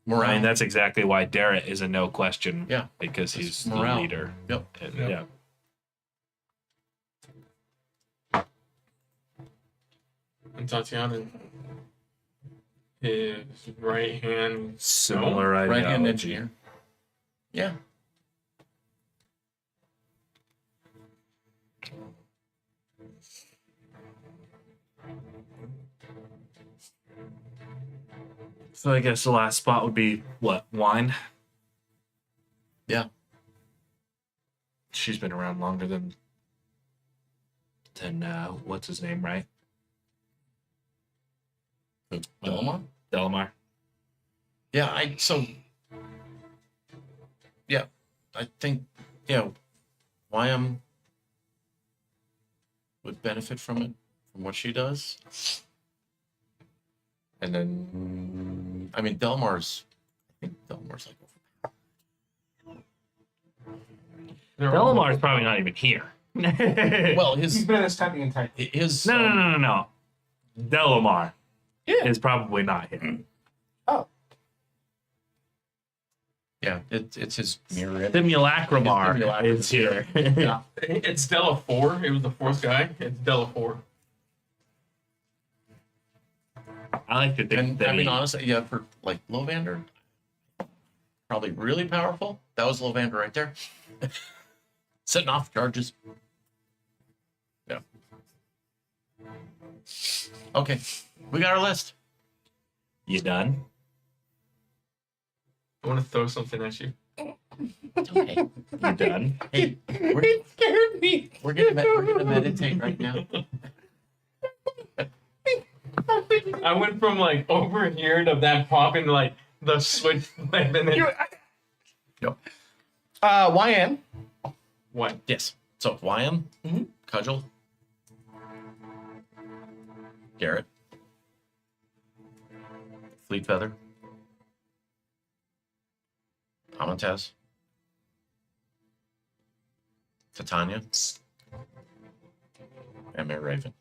Morale. I mean, that's exactly why Darrett is a no question. Yeah. Because It's he's morale. the leader. Yep. And, Yep. Yeah. And Tatiana, his right hand. Similar Right hand ideology. engineer. Yeah. So I guess the last spot would be what? Wine? Yeah. She's been around longer than what's his name, right? Delmar? Delamar. Yeah, I think, Wyam would benefit from it, from what she does. And then, I think Delmar's like, Delamar's probably not even here. well, He's been in this type the entire. his, No. Delamar Yeah. is probably not here. Oh. yeah, it's his mirror image. Simulacramar Simulacrum is here. Yeah. It's Della 4. It was the fourth guy. It's Della 4. I like to think And that I mean, he- honestly, yeah, for like Lovander, probably really powerful. That was Lovander right there. Setting off charges. Yeah. Okay, we got our list. You done? I want to throw something at you. Okay. You done? Hey, we're, It scared me. we're gonna meditate right now. I went from like over here to that popping like the switch. And then YN. what? Yes. So Wyam, Mhm. Cudgel, Garrett, Fleet Feather, Amataz, Titania, and Mary Raven.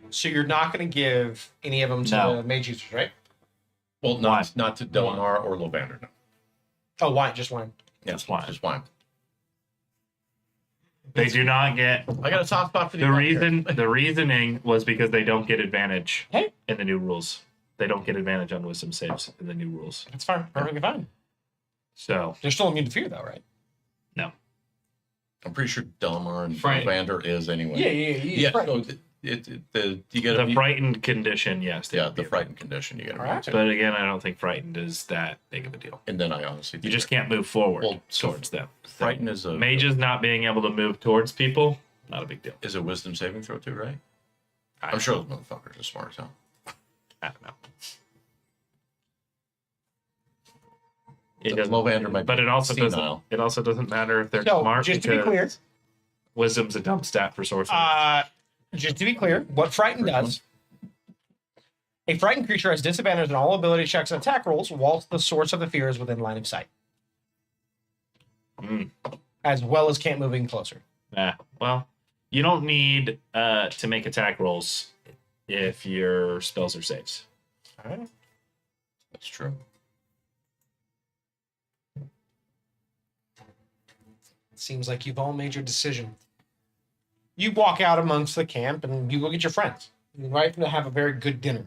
So you're not going to give any of them to No. the mage users, right? Well, Why? not to Delamar or Lovander. No. Oh, wine, just wine. Yeah, Just Wyam. Just Wyam. They do not get I got a soft spot for the reason. The reasoning was because they don't get advantage Hey. in the new rules. They don't get advantage on wisdom saves in the new rules. That's fine. Perfectly fine. So They're still immune to fear, though, right? I'm pretty sure Delamar and Frank. Lovander is anyway. Yeah. Yeah. So you got the frightened condition, yes. they yeah, would the be- frightened condition you got to Alright. But again, I don't think frightened is that big of a deal. And then I honestly You just can't move forward Well, so towards them. frightened is a Mages not being able to move towards people Not a big deal. Is it wisdom saving throw too, right? I'm sure those motherfuckers are smart as hell. I don't know. The Lovander might but be it also senile. doesn't. It also doesn't matter if they're So, smart just to be clear, because wisdom's a dump stat for sorcery. just to be clear, what Frighten does, a frightened creature has disadvantage on all ability checks and attack rolls whilst the source of the fear is within line of sight. As well as can't move in closer. Well, you don't need to make attack rolls if your spells are saves. All right. That's true. Seems like you've all made your decision. You walk out amongst the camp and you go get your friends. You're right to have a very good dinner.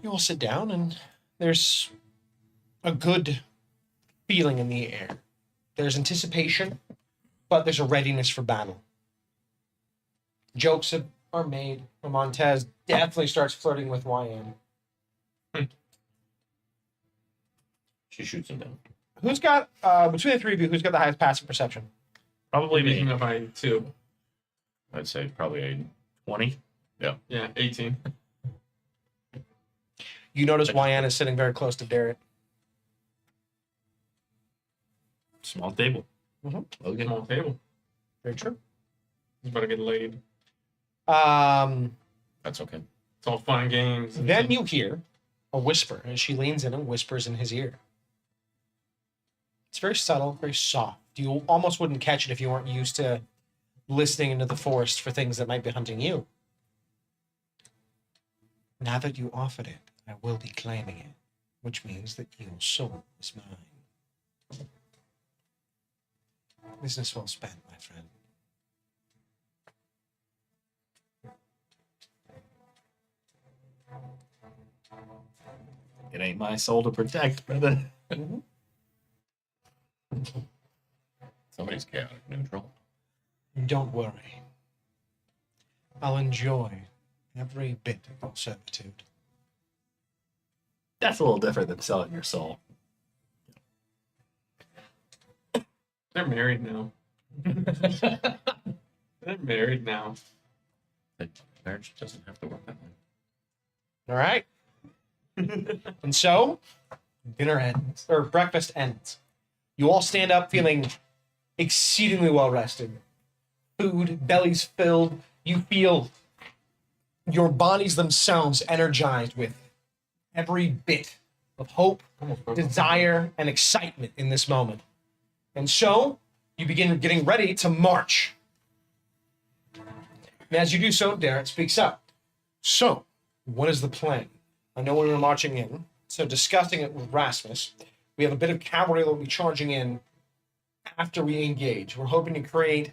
You all sit down and there's a good feeling in the air. There's anticipation, but there's a readiness for battle. Jokes are made. Montez definitely starts flirting with YN. She shoots him down. Who's got, between the three of you, who's got the highest passive perception? Probably Making me. up by 2. I'd say probably a 20. Yeah, 18. You notice YN is sitting very close to Derek. Small table. okay. Small table. Very true. He's about to get laid. That's okay. It's all fun and games. Then you hear a whisper as she leans in and whispers in his ear. It's very subtle, very soft. You almost wouldn't catch it if you weren't used to listening into the forest for things that might be hunting you. Now that you offered it, I will be claiming it, which means that your soul is mine. Business well spent, my friend. It ain't my soul to protect, brother. Somebody's chaotic neutral. Don't worry. I'll enjoy every bit of your servitude. That's a little different than selling your soul. They're married now. They're married now. Marriage doesn't have to work that way. All right. And so, dinner ends, or breakfast ends. You all stand up feeling exceedingly well rested. Food, bellies filled. You feel your bodies themselves energized with every bit of hope, desire, and excitement in this moment. And so, you begin getting ready to march. And as you do so, Darren speaks up. So, what is the plan? I know when we're marching in, so discussing it with Rasmus, we have a bit of cavalry that will be charging in after we engage. We're hoping to create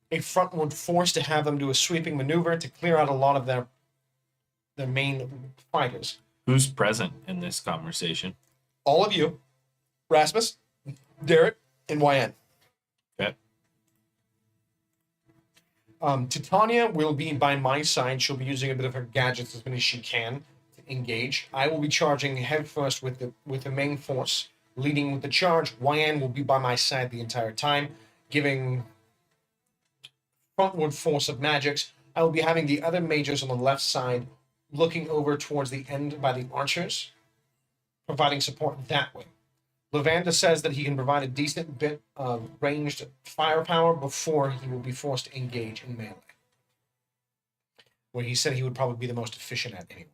a frontward force to have them do a sweeping maneuver to clear out a lot of their main fighters. Who's present in this conversation? All of you, Rasmus, Derek, and YN. Okay. Titania will be by my side. She'll be using a bit of her gadgets as many as she can to engage. I will be charging headfirst with the main force, leading with the charge. YN will be by my side the entire time, giving frontward force of magics. I will be having the other mages on the left side looking over towards the end by the archers, providing support that way. Lavanda says that he can provide a decent bit of ranged firepower before he will be forced to engage in melee, where he said he would probably be the most efficient at anyway.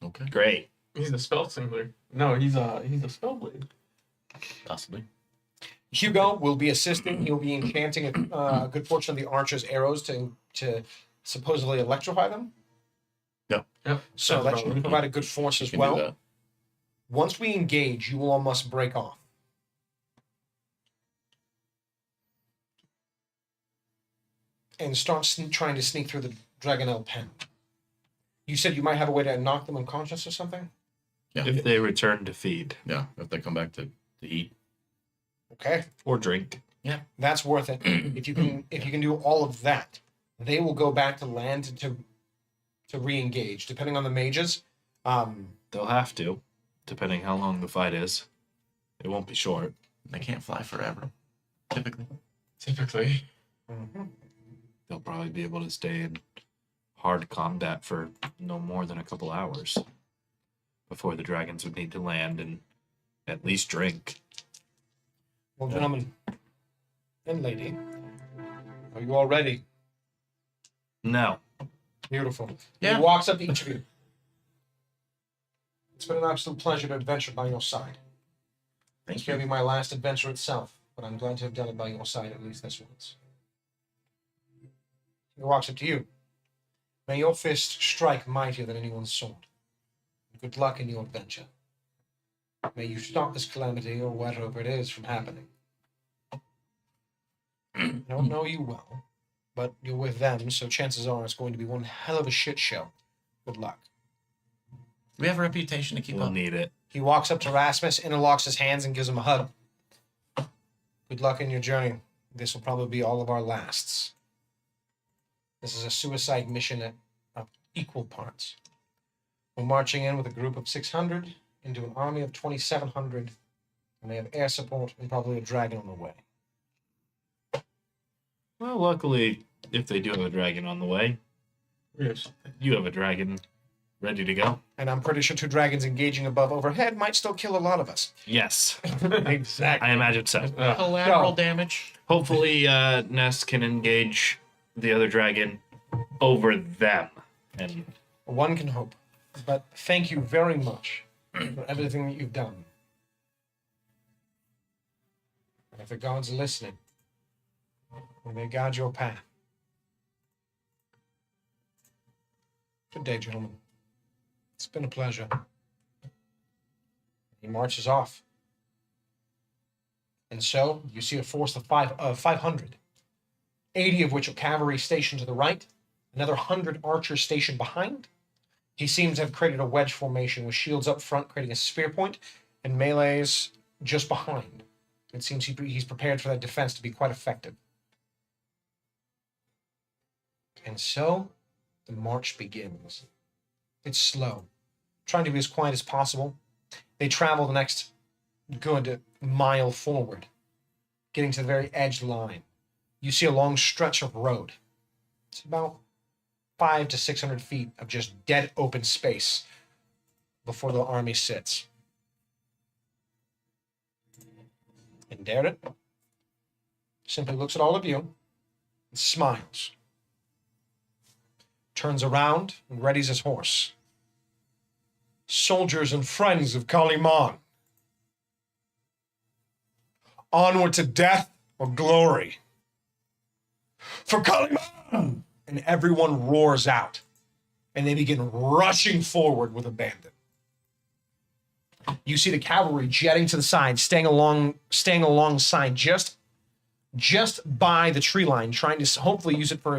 Okay. Great. He's a spell singler. No, he's a spell blade. Possibly. Hugo will be assisting. He'll be enchanting a good portion of the archers' arrows to supposedly electrify them. Yep. So that should provide a good force as You can do well. that. Once we engage, you all must break off. And start trying to sneak through the Dragonelle pen. You said you might have a way to knock them unconscious or something? Yeah. If they return to feed Yeah. If they come back to eat. Okay. or drink. That's worth it. If you can do all of that, they will go back to land to re-engage. Depending on the mages, They'll have to, depending how long the fight is. It won't be short. They can't fly forever, typically. Typically. They'll probably be able to stay in hard combat for no more than a couple hours before the dragons would need to land and at least drink. Well, gentlemen and lady, are you all ready? No. Beautiful. Yeah. He walks up to each of you. It's been an absolute pleasure to adventure by your side. It's Thank going to you. be my last adventure itself, but I'm glad to have done it by your side at least this once. He walks up to you. May your fist strike mightier than anyone's sword. Good luck in your adventure. May you stop this calamity or whatever it is from happening. I don't know you well, but you're with them, so chances are it's going to be one hell of a shit show. Good luck. We have a reputation to keep We'll up. need it. He walks up to Rasmus, interlocks his hands, and gives him a hug. Good luck in your journey. This will probably be all of our lasts. This is a suicide mission of equal parts. We're marching in with a group of 600 into an army of 2,700, and they have air support and probably a dragon on the way. Well, luckily, if they do have a dragon on the way, Yes. you have a dragon ready to go. And I'm pretty sure 2 dragons engaging above overhead might still kill a lot of us. Yes, Exactly. I imagine so. Collateral No. damage. Hopefully, Ness can engage the other dragon over them. And One can hope. But thank you very much for everything that you've done. And if the gods are listening, may they guide your path. Good day, gentlemen. It's been a pleasure. He marches off. And so, you see a force of 500. 80 of which are cavalry stationed to the right, another 100 archers stationed behind. He seems to have created a wedge formation with shields up front, creating a spear point, and melees just behind. It seems he's prepared for that defense to be quite effective. And so, the march begins. It's slow, trying to be as quiet as possible. They travel the next good mile forward, getting to the very edge line. You see a long stretch of road. It's about 500 to 600 feet of just dead open space before the army sits. And Darren simply looks at all of you and smiles. Turns around and readies his horse. Soldiers and friends of Kaliman, onward to death or glory. For Kaliman! And everyone roars out, and they begin rushing forward with abandon. You see the cavalry jetting to the side, staying alongside just by the tree line, trying to hopefully use it for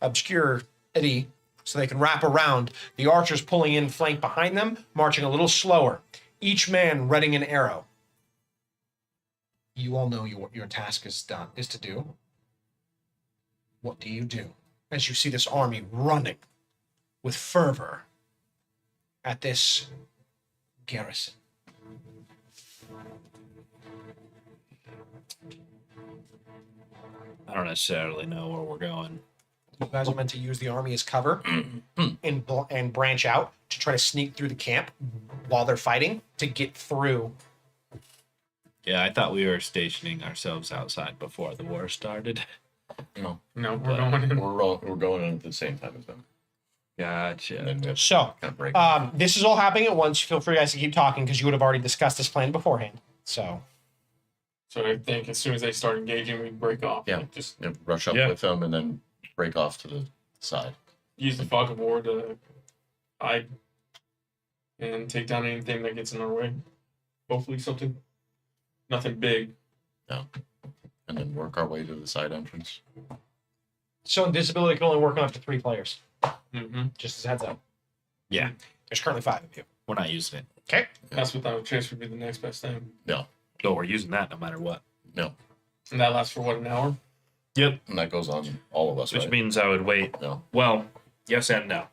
obscurity, so they can wrap around. The archers pulling in flank behind them, marching a little slower, each man readying an arrow. You all know what your task is to do. What do you do as you see this army running with fervor at this garrison? I don't necessarily know where we're going. You guys are meant to use the army as cover and branch out to try to sneak through the camp while they're fighting to get through. Yeah, I thought we were stationing ourselves outside before the war started. No, No, we're going in. we're going in at the same time as them. Gotcha. And then we have to So, kind of break. this is all happening at once. Feel free, guys, to keep talking because you would have already discussed this plan beforehand. So, So I think as soon as they start engaging, we break off. Yeah. Like, just Rush up Yeah. with them and then break off to the side. use the fog of war to hide and take down anything that gets in our way. Hopefully nothing big. And then work our way to the side entrance. so invisibility can only work on up to 3 players. Mm-hmm. Just as a heads up. Yeah. There's currently 5 of you. We're not using it. Okay. That's without a trace would be the next best thing. No, we're using that no matter what. No. And that lasts for what, an hour? Yep. And that goes on all of us, Which right? means I would wait. No. Well, yes and no.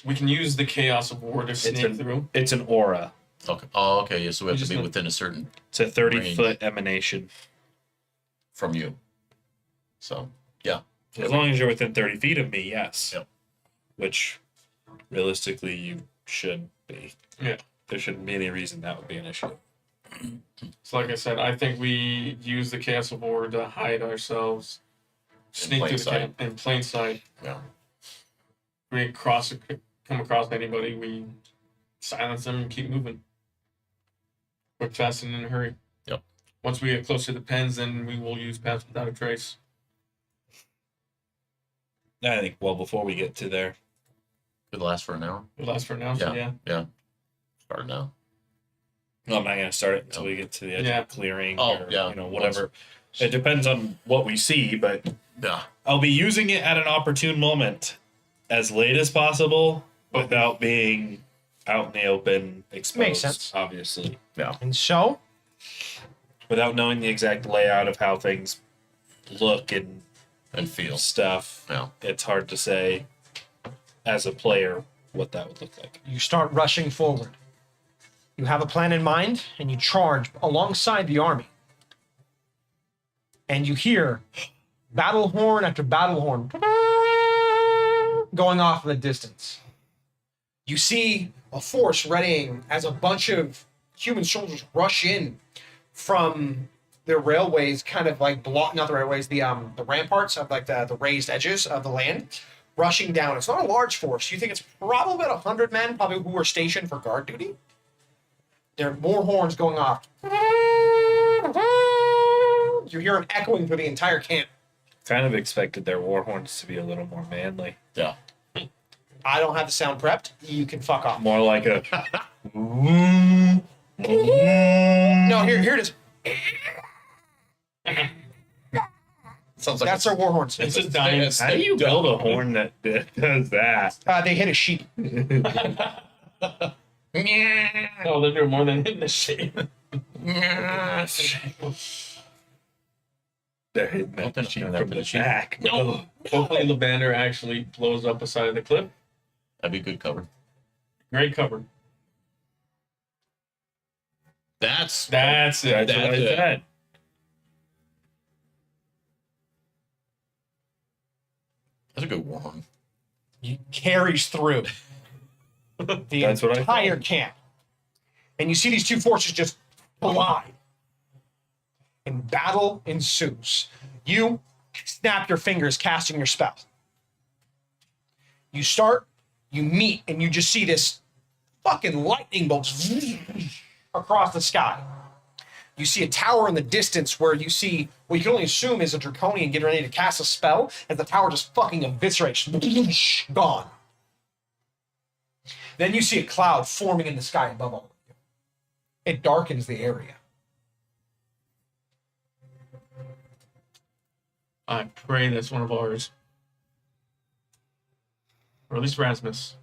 We can use the chaos of war to sneak through. It's an aura. Okay. Oh, okay. Yeah. So we have to just be need- within a certain It's a 30-foot emanation. from you. So yeah. As long as you're within 30 feet of me, yes. Yep. Which, realistically, you should be. Yeah. There shouldn't be any reason that would be an issue. So like I said, I think we use the castle board to hide ourselves, sneak plain through the sight. camp in plain sight. Yeah. We come across anybody, we silence them and keep moving. Quick, fast, and in a hurry. Yep. Once we get close to the pens, then we will use paths without a trace. I think well before we get to there. Could last for an hour. It lasts for now, so yeah. Yeah. Start now. No, I'm not going to start it until we get to the edge Yeah. of the clearing Oh, or yeah. whatever. It depends on what we see, but Yeah. I'll be using it at an opportune moment as late as possible without being out in the open exposed. Makes sense. Obviously. And so, Without knowing the exact layout of how things look and Feel. stuff, Yeah. it's hard to say as a player what that would look like. you start rushing forward. You have a plan in mind, and you charge alongside the army. And you hear battle horn after battle horn going off in the distance. You see a force readying as a bunch of human soldiers rush in from the railways, kind of like block, not the railways, the ramparts of like the raised edges of the land, rushing down. It's not a large force. You think it's probably about 100 men, probably who are stationed for guard duty. There are more horns going off. You hear them echoing through the entire camp. Kind of expected their war horns to be a little more manly. Yeah. I don't have the sound prepped. You can fuck off. More like a. No, here it is. Sounds like That's our war horns. It's a dying. How do you build a horn that does that? They hit a sheep. Oh, they're doing more than hitting the shape. They're hitting Well, that then sheep turn that from to the the sheep. back. No. Hopefully, Levander actually blows up a side of the cliff. That'd be good cover. Great cover. That's That's it. That's what I That's it. said. a good one. He carries through the That's what I entire thought. camp. And you see these two forces just collide. And battle ensues. You snap your fingers casting your spell. You start, you meet, and you just see this fucking lightning bolt across the sky. You see a tower in the distance where you see what you can only assume is a draconian getting ready to cast a spell, as the tower just fucking eviscerates. Gone. Then you see a cloud forming in the sky above all of you. It darkens the area. I pray that's one of ours. Or at least Rasmus.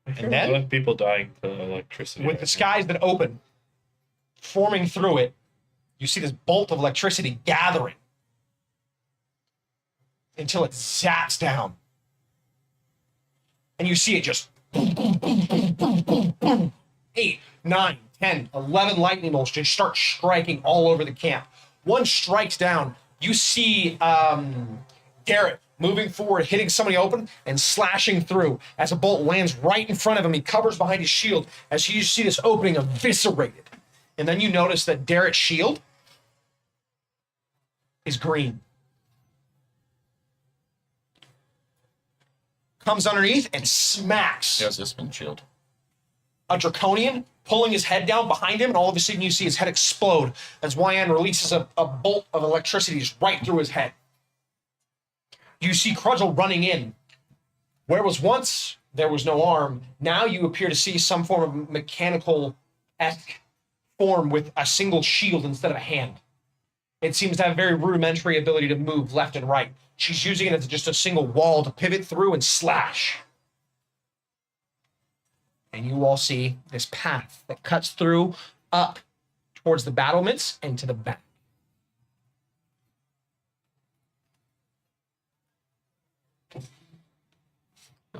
And A then, lot of people dying to electricity. with the skies that open, forming through it, you see this bolt of electricity gathering until it zaps down. And you see it just boom, boom, boom, boom, boom, boom, boom. 8, 9, 10, 11 lightning bolts just start striking all over the camp. One strikes down. You see Garrett moving forward, hitting somebody open and slashing through. As a bolt lands right in front of him, he covers behind his shield as you see this opening eviscerated. And then you notice that Garrett's shield is green. Comes underneath and smacks How's this been shield? a draconian, pulling his head down behind him, and all of a sudden you see his head explode as Wyan releases a bolt of electricity just right through his head. You see Crudgel running in. Where was once there was no arm, now you appear to see some form of mechanical-esque form with a single shield instead of a hand. It seems to have very rudimentary ability to move left and right. She's using it as just a single wall to pivot through and slash. And you all see this path that cuts through up towards the battlements and to the back.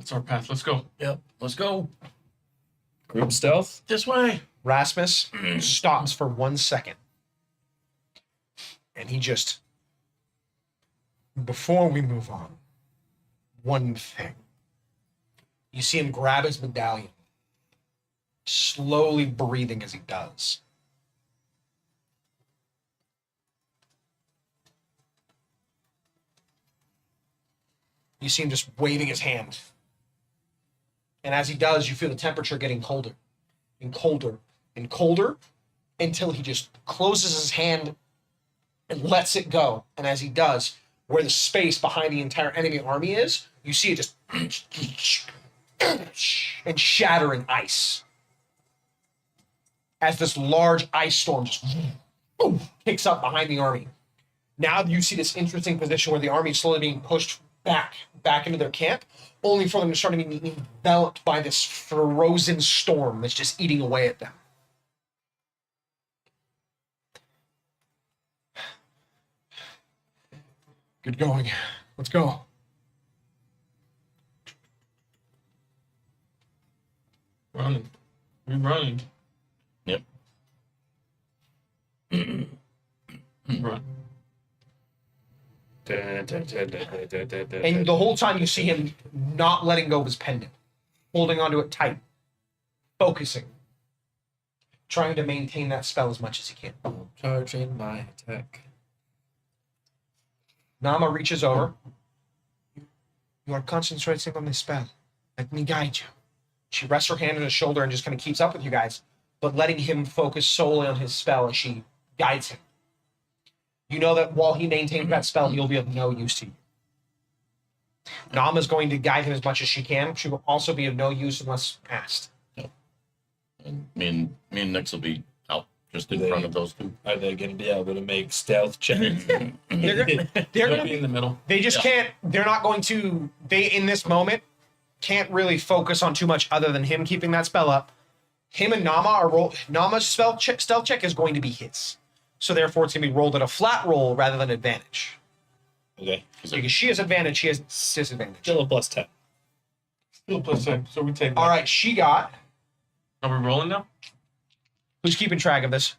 That's our path. Let's go. Yep. Let's go Group stealth. this way. Rasmus stops for 1 second. And he just, before we move on, one thing. You see him grab his medallion, slowly breathing as he does. You see him just waving his hand. And as he does, you feel the temperature getting colder and colder and colder until he just closes his hand and lets it go. And as he does, where the space behind the entire enemy army is, you see it just and shatter in ice. As this large ice storm just picks up behind the army. Now you see this interesting position where the army is slowly being pushed back into their camp, only for them to start being enveloped by this frozen storm that's just eating away at them. Good going. Let's go. Running. We're running. Yep. Run. And the whole time you see him not letting go of his pendant, holding onto it tight, focusing, trying to maintain that spell as much as he can. Charging my attack. Nama reaches over. You are concentrating on this spell. Let me guide you. She rests her hand on his shoulder and just kind of keeps up with you guys, but letting him focus solely on his spell as she guides him. You know that while he maintains that spell, he'll be of no use to you. Nama's going to guide him as much as she can. She will also be of no use unless asked. And me and Nix will be out just in They- front of those two. Are they going to be able to make stealth checks? They're They'll gonna be in the middle. They just can't, they're not going to, they, in this moment, can't really focus on too much other than him keeping that spell up. Him and Nama Nama's stealth check is going to be his. So therefore, it's going to be rolled at a flat roll rather than advantage. Okay. Because she has advantage, she has disadvantage. Still a plus 10. Still plus 10. So we take. All right, she got. Are we rolling now? Who's keeping track of this?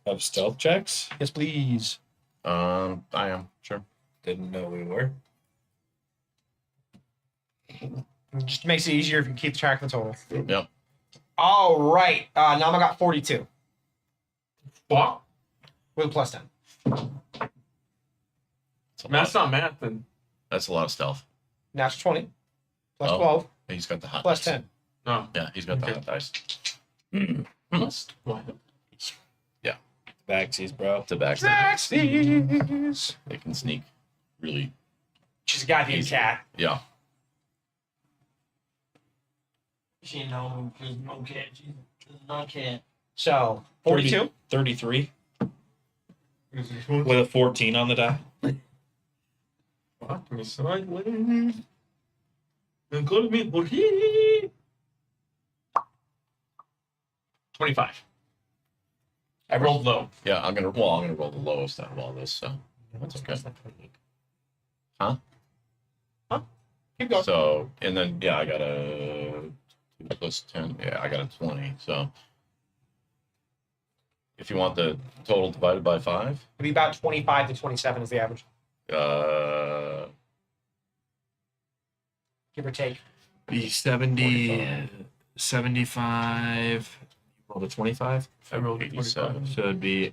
Of stealth checks? Yes, please. I am sure. Didn't know we were. It just makes it easier if you keep track of the total. Yep. All right, Nama got 42 What? with a plus 10. That's not math then. That's a lot of stealth. Natural 20 plus Oh. 12 He's got the hot plus dice. 10. No. Yeah, he's got the Okay. hot dice. Plus what? Backsies, bro. To back Zaxby's. they can sneak really. She's a goddamn Easy. cat. Yeah. She no, there's no cat. She's not cat. So 42. 33 Is this one? with a 14 on the die. Walk me sideways. And call me Jorge. 25. I rolled low. Yeah, I'm gonna roll the lowest out of all this, so that's okay. Huh? Keep going. So and then yeah, I got a 2 plus 10. Yeah, I got a 20. So if you want the total divided by 5, It'd be about 25 to 27 is the average, uh, give or take. Be 70, 45. 75. Roll a 25. I rolled 87. So it'd be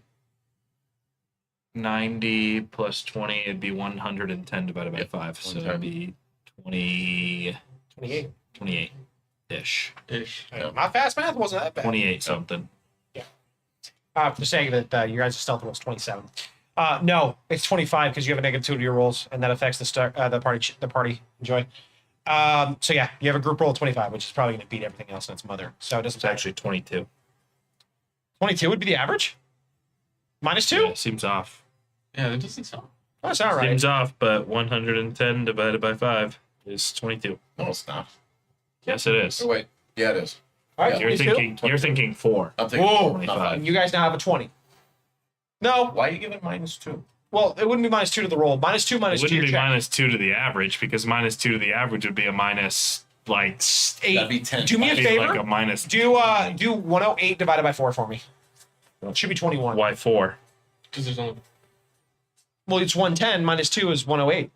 90 plus 20. It'd be 110 divided by Yep, 5. So 110. it'd be 20, 28. 28 ish. Ish. Yeah. My fast math wasn't that bad. 28 something. For the sake of it, your guys' stealth was 27. No, it's 25 because you have a -2 to your rolls, and that affects the party enjoy. So yeah, you have a group roll of 25, which is probably going to beat everything else in its mother. So it doesn't It's matter. actually 22. 22 would be the average. -2. Yeah, seems off. Yeah, that doesn't sound. Oh, that's all right. Seems off, but 110 divided by 5 is 22. no, it's not. Yes, it is. Oh wait, yeah, it is. All right, You're 22. thinking 4. I'm thinking Whoa. 25. And you guys now have a 20. No, Why are you giving -2? well, it wouldn't be -2 to the roll. -2, It -2 to wouldn't your be check. -2 to the average because -2 to the average would be a minus like That'd be 10. Do me a be favor. like a minus. Do 108 divided by 4 for me. It should be 21. Why 4? Because there's only Well, it's 110 minus 2 is 108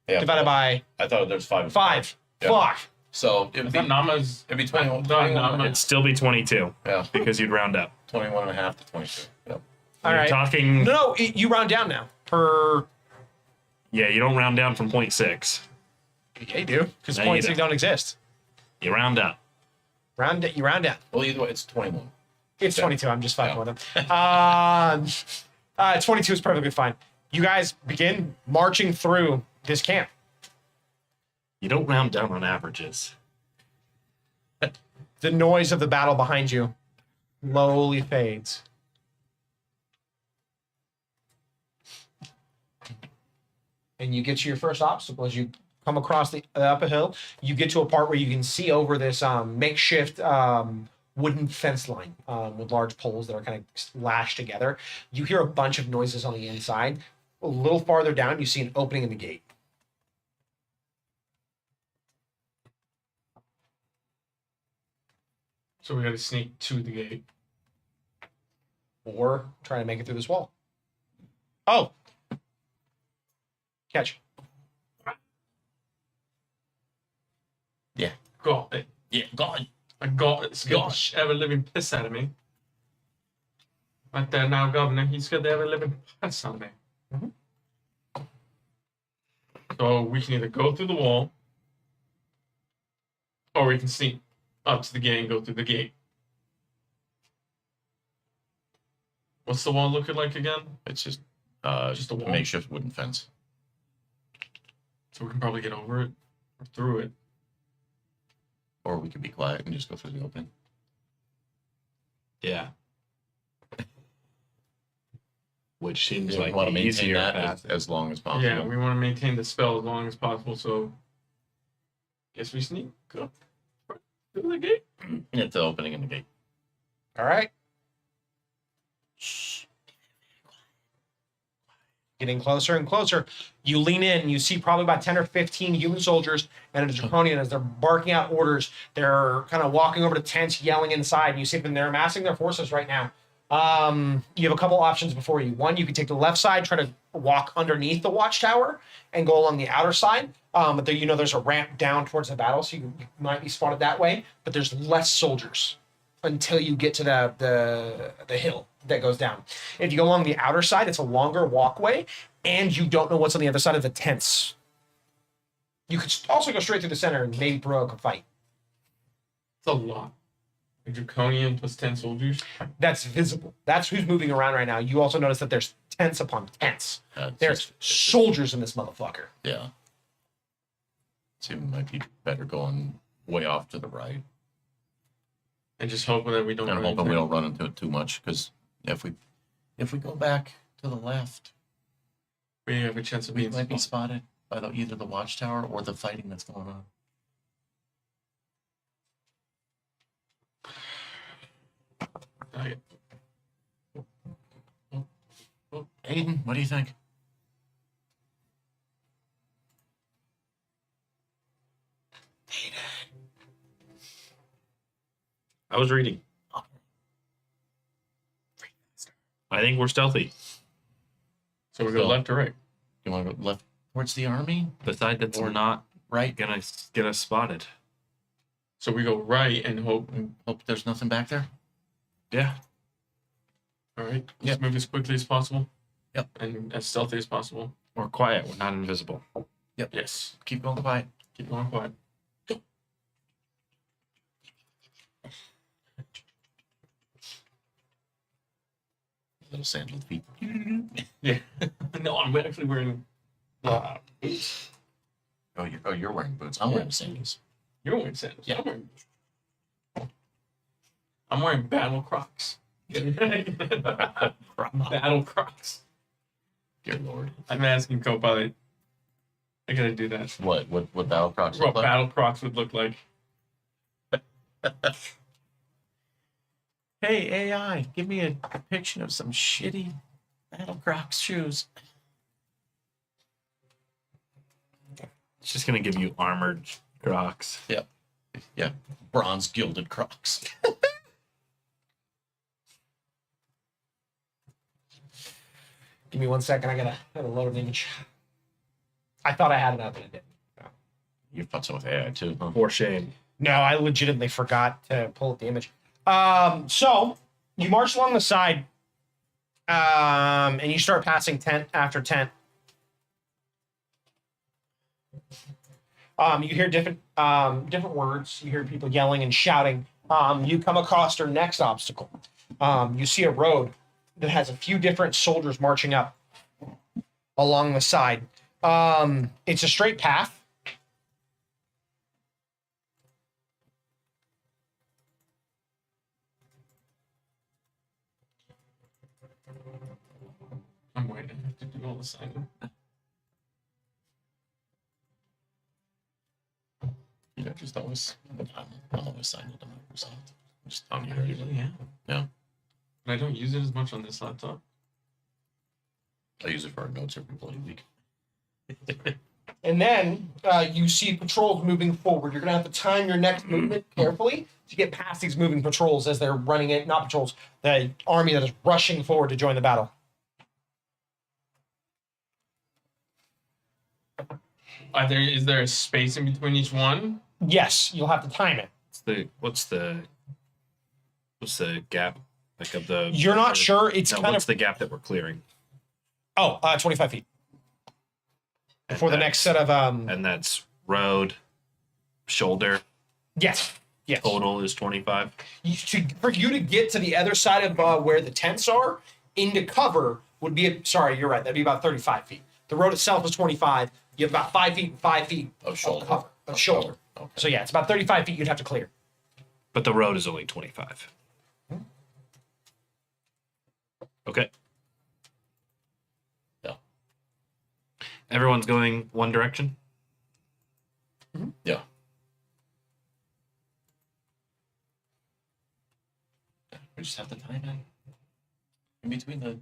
Yeah, divided by I thought there's 5. 5. Yeah. Fuck. So it I would thought be, Nama's. it'd be 21. No, 21 Nama. and a It'd still be 22 Yeah, because you'd round up. 21 and a half to 22. Yep. All You're right. talking. No, you round down now. Per. Yeah, you don't round down from 0.6. Yeah, you do. Because No, you points don't. don't exist. You round up. You round down. Well, either way, it's 21. It's Yeah. 22. I'm just fucking Yeah. with him. 22 is perfectly fine. You guys begin marching through this camp. You don't round down on averages. The noise of the battle behind you slowly fades. And you get to your first obstacle as you come across the up a hill. You get to a part where you can see over this makeshift wooden fence line with large poles that are kind of lashed together. You hear a bunch of noises on the inside. A little farther down, you see an opening in the gate. So we got to sneak to the gate. Or try to make it through this wall. Oh! Catch. Got it. Yeah, God. I got it. Scared the ever living piss out of me. Right there now, Governor. He scared the ever living piss out of me. Mhm. So we can either go through the wall, or we can sneak up to the gate and go through the gate. What's the wall looking like again? It's just Just a wall? makeshift wooden fence. So we can probably get over it or through it. Or we could be quiet and just go through the opening. Yeah. Which seems Yeah, we like want to the maintain easier that path. as long as possible. Yeah, we want to maintain the spell as long as possible. So, guess we sneak up through the gate. At the opening in the gate. All right. Getting closer and closer. You lean in. You see probably about 10 or 15 human soldiers and a draconian as they're barking out orders. They're kind of walking over to tents, yelling inside. And you see them. They're amassing their forces right now. You have a couple options before you. One, you can take the left side, try to walk underneath the watchtower and go along the outer side. But there, there's a ramp down towards the battle, so you might be spotted that way. But there's less soldiers until you get to the hill that goes down. If you go along the outer side, it's a longer walkway, and you don't know what's on the other side of the tents. You could also go straight through the center and maybe provoke a fight. It's a lot. A draconian plus 10 soldiers. That's visible. That's who's moving around right now. You also notice that there's tents upon tents. There's soldiers in this motherfucker. Yeah. So it might be better going way off to the right. And just hoping that we don't And run hoping into we it. don't run into it too much, because if we go back to the left, We have a chance of we being might be spotted. spotted by either the watchtower or the fighting that's going on. Okay. Aiden, what do you think? I was reading. I think we're stealthy. So we go So- left or right? You want to go left towards the army? Besides, that's Or- not Right? gonna get us spotted. So we go right and hope. Hope there's nothing back there. Yeah. All right. Yep. Just move as quickly as possible. Yep. And as stealthy as possible. We're quiet. We're not invisible. Yes. Keep going quiet. Keep going quiet. Little sandal feet. Yeah. No, I'm actually wearing boots. Oh, you're wearing boots. I'm wearing sandals. You're wearing sandals. Yeah. I'm wearing battle Crocs. Battle Crocs. Dear Lord. I'm asking Copilot. I gotta do that. What battle crocs What look like? battle Crocs would look like. Hey AI, give me a depiction of some shitty battle crocs shoes. It's just gonna give you armored Crocs. Yeah. Bronze gilded Crocs. Give me 1 second. I gotta load an image. I thought I had it up and it didn't. You're futzing with AI too, huh? For shame. No, I legitimately forgot to pull up the image. So you march along the side, and you start passing tent after tent. You hear different words. You hear people yelling and shouting. You come across your next obstacle. You see a road that has a few different soldiers marching up along the side. It's a straight path. I'm waiting. I have to do all the signing. Yeah, just always. I'm always signed into Microsoft. Just on I your usually am. Yeah. But I don't use it as much on this laptop. I use it for our notes every bloody week. And then you see patrols moving forward. You're going to have to time your next movement carefully to get past these moving patrols as they're running it. Not patrols, the army that is rushing forward to join the battle. Is there a space in between each one? Yes, you'll have to time it. What's the gap? Like of the. You're not sure. It's No, kind what's of. the gap that we're clearing? 25 feet. And Before the next set of. And that's road, shoulder. Yes. Yes. Total is 25. For you to get to the other side of where the tents are, into cover would be. Sorry, you're right. That'd be about 35 feet. The road itself is 25. You have about 5 feet and 5 feet Of shoulder. cover. Of shoulder. Okay. So yeah, it's about 35 feet you'd have to clear. But the road is only 25. Okay. Yeah. Everyone's going one direction? Yeah. We just have to time it in between the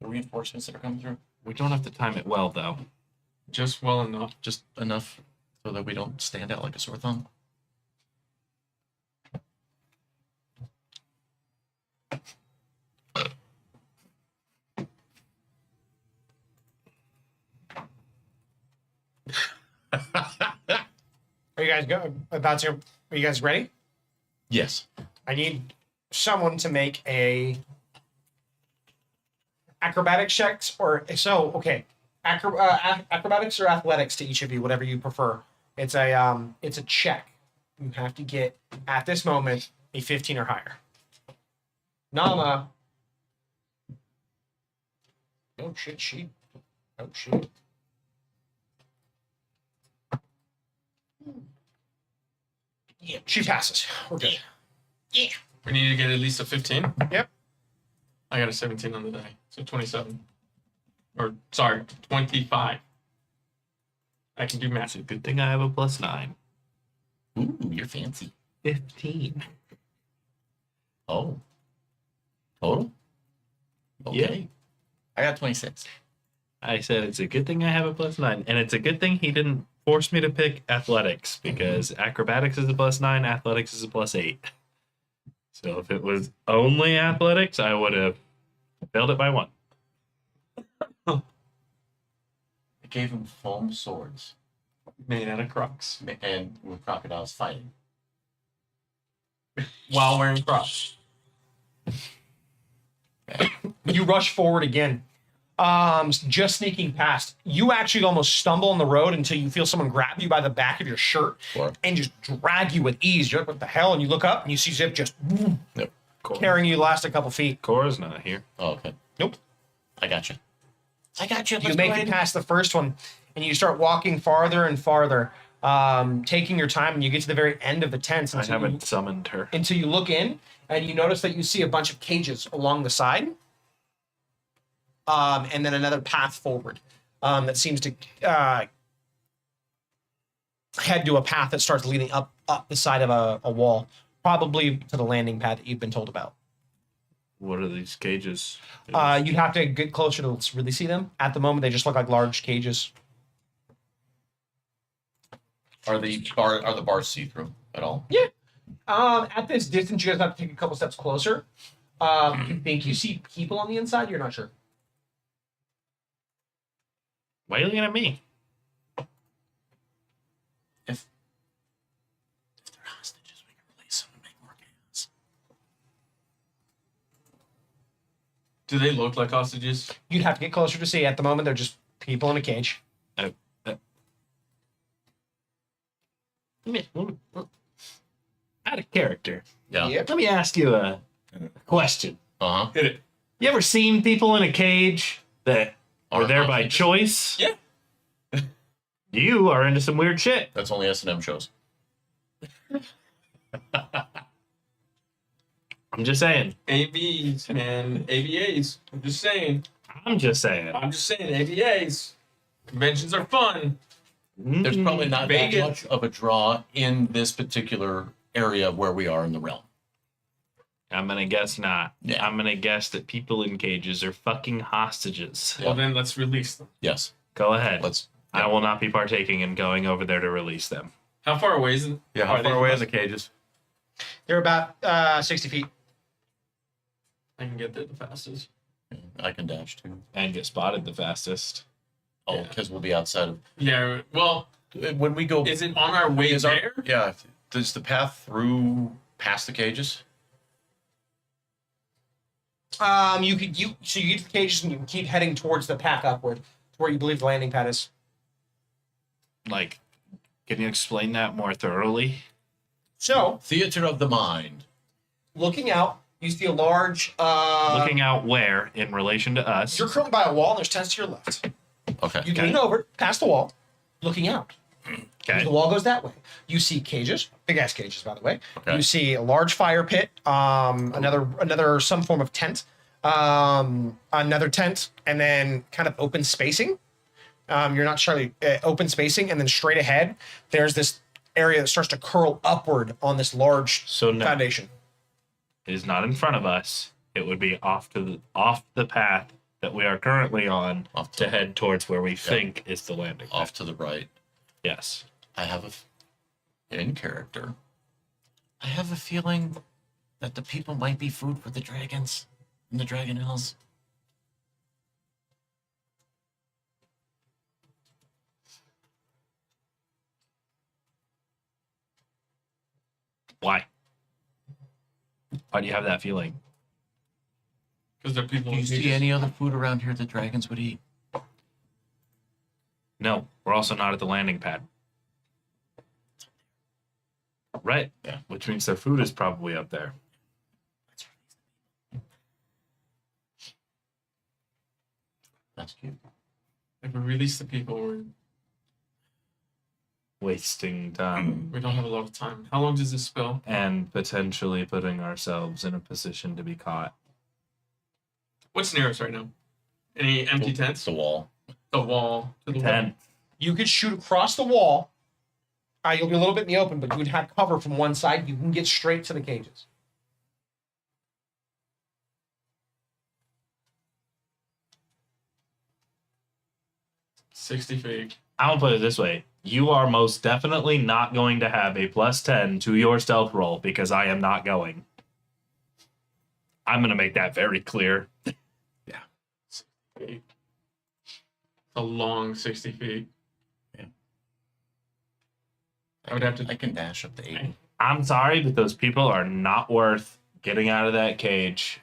reinforcements that are coming through. We don't have to time it well, though. Just well enough. Just enough so that we don't stand out like a sore thumb. Are you guys Are you guys ready? Yes. I need someone to make a acrobatics checks acrobatics or athletics to each of you, whatever you prefer. It's a check. You have to get at this moment a 15 or higher. Nama. Oh shit, she. Oh shit. Yeah, she passes. We're good. Yeah. We need to get at least a 15. Yep. I got a 17 on the die, so 27. Or sorry, 25. I can do It's math. a good thing I have a +9. Ooh, you're fancy. 15. Oh. Total? Okay. I got 26. I said it's a good thing I have a +9, and it's a good thing he didn't force me to pick athletics because acrobatics is a +9, athletics is a +8. So if it was only athletics, I would have failed it by 1. I gave him foam swords Made out of Crocs. and with crocodiles fighting. While wearing Crocs. You rush forward again. Just sneaking past. You actually almost stumble on the road until you feel someone grab you by the back of your shirt Sure. and just drag you with ease. You're like, what the hell? And you look up and you see Zip just Yep. carrying you the last a couple feet. Cora's not here. Oh, okay. Nope. I got you. I got you. You make it past the first one and you start walking farther and farther, taking your time, and you get to the very end of the tents I haven't summoned her. until you look in and you notice that you see a bunch of cages along the side. And then another path forward that seems to head to a path that starts leading up the side of a wall, probably to the landing pad that you've been told about. What are these cages? You'd have to get closer to really see them. At the moment, they just look like large cages. Are the bars see-through at all? Yeah. At this distance, you guys have to take a couple steps closer. You think you see people on the inside? You're not sure. Why are you looking at me? If they're hostages, we can release them and make more chaos. Do they look like hostages? You'd have to get closer to see. At the moment, they're just people in a cage. Out of character. Yeah. Yep. Let me ask you a question. Uh-huh. Hit it. You ever seen people in a cage that are Are there by hostages? choice? Yeah. You are into some weird shit. That's only S&M shows. I'm just saying. AVs, man. AVAs. I'm just saying. I'm just saying. I'm just saying. AVAs. Conventions are fun. There's probably not that Vegas. much of a draw in this particular area where we are in the realm. I'm gonna guess not. Yeah. I'm gonna guess that people in cages are fucking hostages. Yeah. Well, then let's release them. Yes. Go ahead. Let's. I will not be partaking in going over there to release them. How far away is it? Yeah. How far away are the cages? They're about 60 feet. I can get there the fastest. I can dash too. And get spotted the fastest. Oh, Yeah. because we'll be outside of. Yeah. Well, When we go. is it on our way is our- there? yeah. Does the path through past the cages? You get to the cages and you can keep heading towards the path upward to where you believe the landing pad is. Like, can you explain that more thoroughly? So, Theater of the mind. looking out, you see a large. Looking out where in relation to us? You're currently by a wall, and there's tents to your left. Okay. You lean over, past the wall, looking out. Okay. The wall goes that way. You see cages, big ass cages, by the way. Okay. You see a large fire pit, another some form of tent, another tent, and then kind of open spacing. You're not sure, open spacing, and then straight ahead, there's this area that starts to curl upward on this large So no, foundation. it is not in front of us. It would be off the path that we are currently on Off to to, head towards where we think is the landing. off to the right. Yes. I have in character. I have a feeling that the people might be food for the dragons in the Dragon Hills. Why? Why do you have that feeling? Because there are people. Do you in see cages. any other food around here that dragons would eat? No, we're also not at the landing pad. Right. Yeah. Which means their food is probably up there. That's cute. If we release the people, Wasting time we don't have a lot of time. How long does this spell? and potentially putting ourselves in a position to be caught. What's near us right now? Any empty It's tents? the wall. The wall to the Tent. You could shoot across the wall. You'll be a little bit in the open, but you would have cover from one side. You can get straight to the cages. left. 60 feet. I'll put it this way. You are most definitely not going to have a +10 to your stealth roll because I am not going. I'm going to make that very clear. Feet. A long 60 feet. Yeah. I would have to. I can dash up to 80. I'm sorry, but those people are not worth getting out of that cage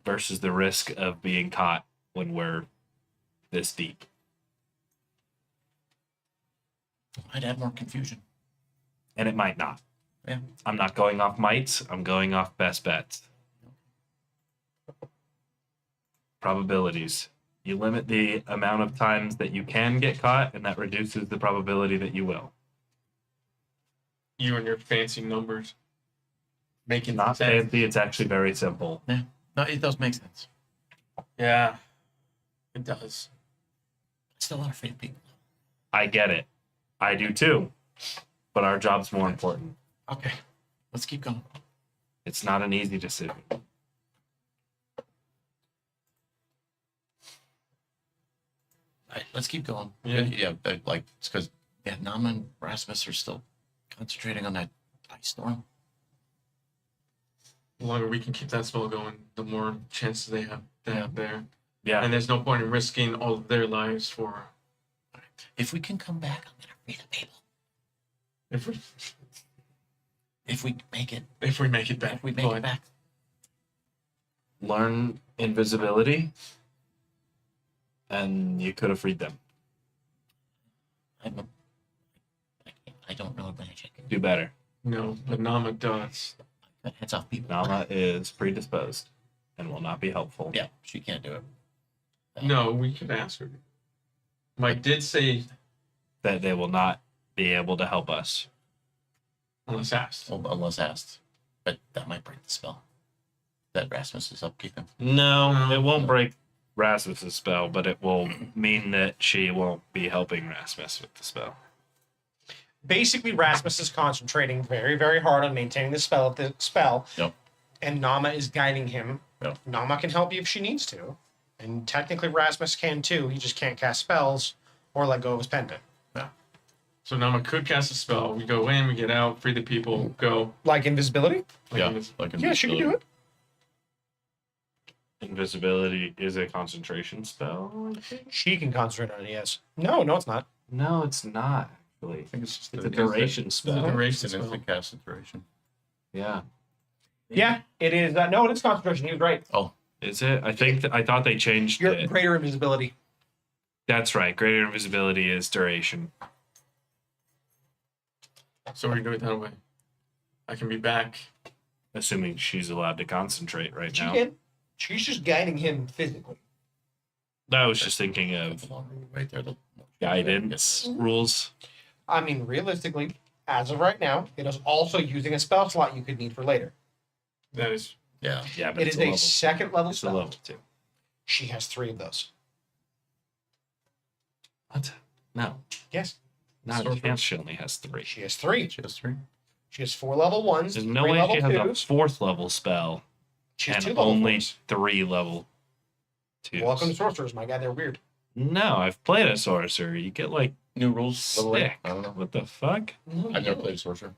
versus the risk of being caught when we're this deep. I'd add more confusion. And it might not. Yeah. I'm not going off mights. I'm going off best bets. Probabilities. You limit the amount of times that you can get caught, and that reduces the probability that you will. You and your fancy numbers. Making Not sense. fancy, it's actually very simple. No, it does make sense. Yeah. It does. I still want to feed people. I get it. I do too. But our job's more important. Okay. Let's keep going. It's not an easy decision. All right, let's keep going. Yeah. Yeah, like, it's because Yeah, Nama and Rasmus are still concentrating on that ice storm. The longer we can keep that spell going, the more chances they have there. Yeah. And there's no point in risking all of their lives for. If we can come back, I'm gonna free the people. If we make it. if we make it back. If we make it back. Learn invisibility, and you could have freed them. I don't know magic. Do better. No, but Nama does. Heads off people. Nama is predisposed and will not be helpful. Yeah, she can't do it. No, we could ask her. Mike did say That they will not be able to help us. unless asked. Well, unless asked. But that might break the spell that Rasmus is upkeeping. No, it won't break Rasmus's spell, but it will mean that she won't be helping Rasmus with the spell. Basically, Rasmus is concentrating very, very hard on maintaining the spell. Yep. And Nama is guiding him. Yep. Nama can help you if she needs to. And technically Rasmus can too. He just can't cast spells or let go of his pendant. So Nama could cast a spell. We go in, we get out, free the people, go. Like invisibility? Like Yeah, she can do it. Invisibility is a concentration spell, I think? She can concentrate on it, yes. No, it's not. No, it's not, actually. I think it's just It's a duration spell. duration It's an spell. instant cast duration. Yeah. Yeah, it is. No, it is concentration. He was right. Is it? I think I thought they changed Your it. greater invisibility. That's right. Greater invisibility is duration. So we do it that way. I can be back. Assuming she's allowed to concentrate right now. She's just guiding him physically. I was just thinking of The longer we wait there, the more guidance rules. I mean, realistically, as of right now, it is also using a spell slot you could need for later. That is. Yeah. Yeah, but It it's is a a level. second level It's a spell. level 2. She has 3 of those. What? No. Yes, Not Sorcerer. a chance she only has 3. she has 3. She has 3. She has 4 level 1s, There's 3 no way level she has 2s. a 4th level spell She has and 2 level only 4s. 3 level 2s. Welcome to sorcerers, my guy. They're weird. No, I've played a sorcerer. You get like New rules. Level 8. sick. I don't know. What the fuck? I've never played a sorcerer.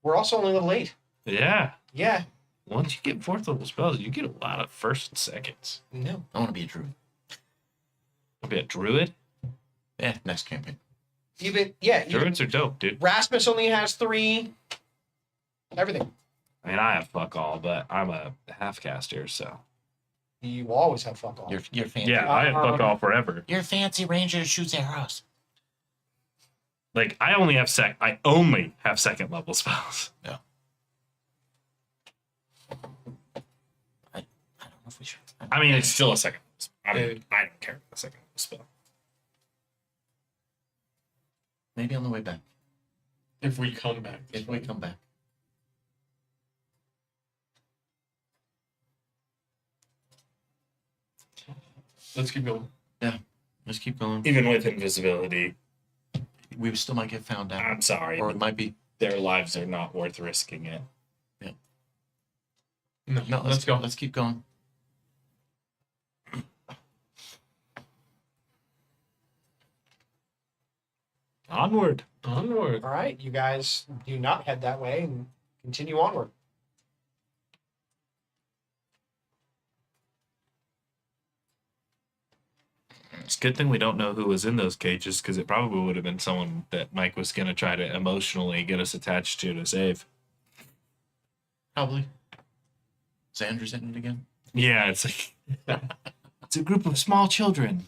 We're also only level 8. Yeah. Yeah. Once you get 4th level spells, you get a lot of first and seconds. No. I want to be a druid. I'll be a druid. Yeah, next campaign. Even Druids are dope, dude. Rasmus only has 3. Everything. I mean, I have fuck all, but I'm a half caster, so. You will always have fuck all. You're fancy. Yeah, I have fuck all forever. You're a fancy ranger who shoots arrows. Like, I only have second level spells. I don't know if we should. I mean, it's still a second level spell. I Yeah. don't care about the second level spell. Maybe on the way back. If we come back. If we come back. Let's keep going. Let's keep going. Even with invisibility, We still might get found out. I'm sorry. Or it might be. Their lives are not worth risking it. No, Let's go. Let's keep going. Onward. Onward. All right, you guys do not head that way and continue onward. It's a good thing we don't know who was in those cages, because it probably would have been someone that Mike was going to try to emotionally get us attached to save. Probably. Xander's in it again. Yeah, it's like it's a group of small children.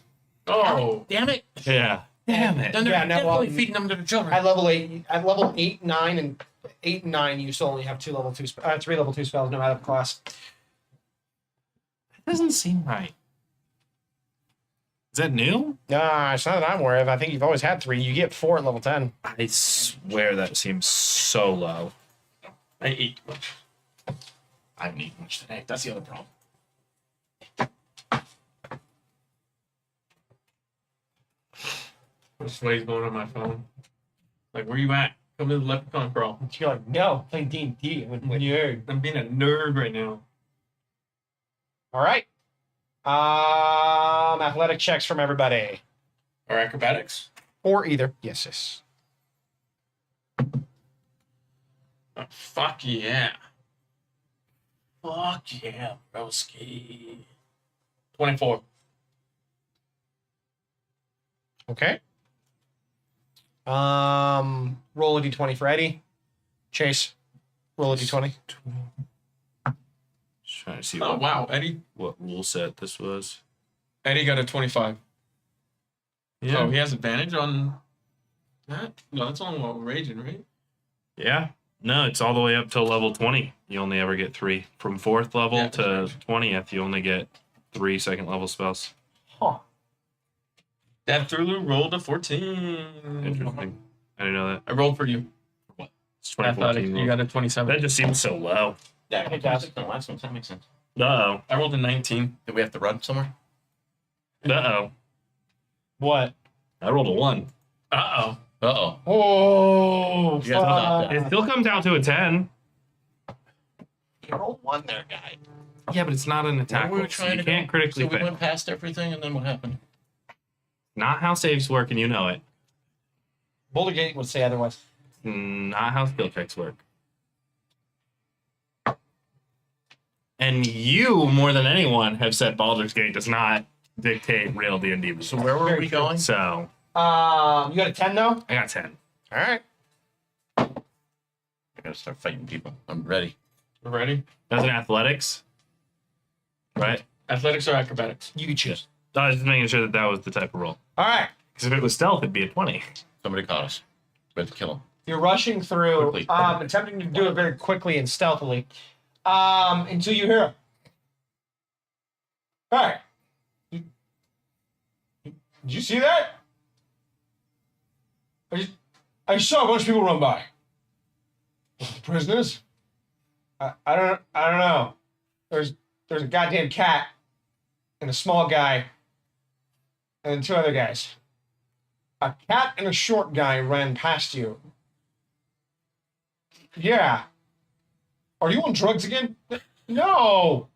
Oh. Damn it. Yeah. Damn it. Then they're Yeah, no, definitely well, feeding them to the children. At level 8, 9, and 8 and 9, you still only have 3 level 2 spells no matter the class. That doesn't seem right. Is that new? Nah, it's not that I'm aware of. I think you've always had 3. You get 4 at level 10. I swear that seems so low. I ate too much. I haven't eaten much today. That's the other problem. Sway's going on my phone. Like, where you at? Come to the leprechaun crawl. You're like, no, playing D&D. Nerd. I'm being a nerd right now. All right. Athletic checks from everybody. Or acrobatics? Or either. Yes, yes. Fuck yeah. Fuck yeah, broski. 24. Okay. Roll a d20 for Eddie. Chase, roll a d20. Just trying to see Oh, wow. Eddie what rule set this was. Eddie got a 25. Yeah. Oh, he has advantage on that? No, that's on while raging, right? Yeah. No, it's all the way up till level 20. You only ever get 3. From 4th level Yeah, to 20th, you only get 3 second level spells. Huh. That Thulu rolled a 14. Interesting. I didn't know that. I rolled for you. It's Athletics, 2014. you got a 27. That just seems so low. Yeah, It does. the last one. That makes sense. Uh-oh. I rolled a 19. Did we have to run somewhere? Uh-oh. What? I rolled a 1. Uh-oh. Uh-oh. Oh, You guys know that. It still comes out to a 10. You rolled 1 there, guy. Yeah, but it's not an attack. Where were we roll, so trying you to can't go? critically So we fail. went past everything, and then what happened? Not how saves work, and you know it. Boulder Gate would say otherwise. Not how skill checks work. And you, more than anyone, have said Baldur's Gate does not dictate real D&D rules. So where were Very we true. going? So, You got a 10 though? I got 10. All right. I gotta start fighting people. I'm ready. We're ready? That's an athletics, right? Athletics or acrobatics? You can choose. I was just making sure that was the type of roll. All right. Because if it was stealth, it'd be a 20. Somebody caught us. We have to kill him. You're rushing through, Quickly. attempting to do it very quickly and stealthily, until you hear. All right. Did you see that? I just saw a bunch of people run by. Prisoners? I don't know. There's a goddamn cat and a small guy and then 2 other guys. A cat and a short guy ran past you. Yeah. Are you on drugs again? No.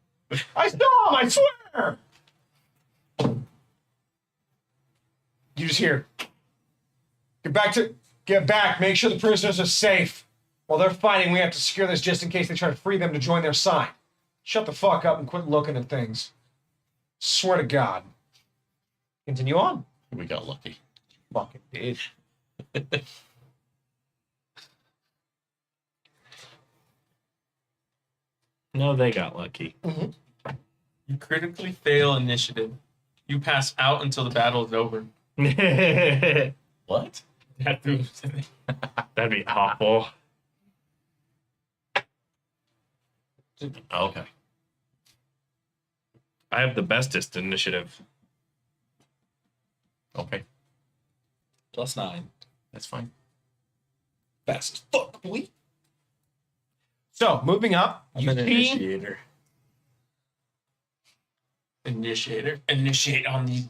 I saw him, I swear. You just hear. Get back. Make sure the prisoners are safe. While they're fighting, we have to secure this just in case they try to free them to join their side. Shut the fuck up and quit looking at things. Swear to God. Continue on. We got lucky. Fucking did. No, they got lucky. You critically fail initiative. You pass out until the battle is over. What? That through. That'd be awful. Oh, okay. I have the bestest initiative. Okay. +9. That's fine. Fast as fuck, boy. So, moving up, I'm you an see initiator. Initiator. Initiate on the.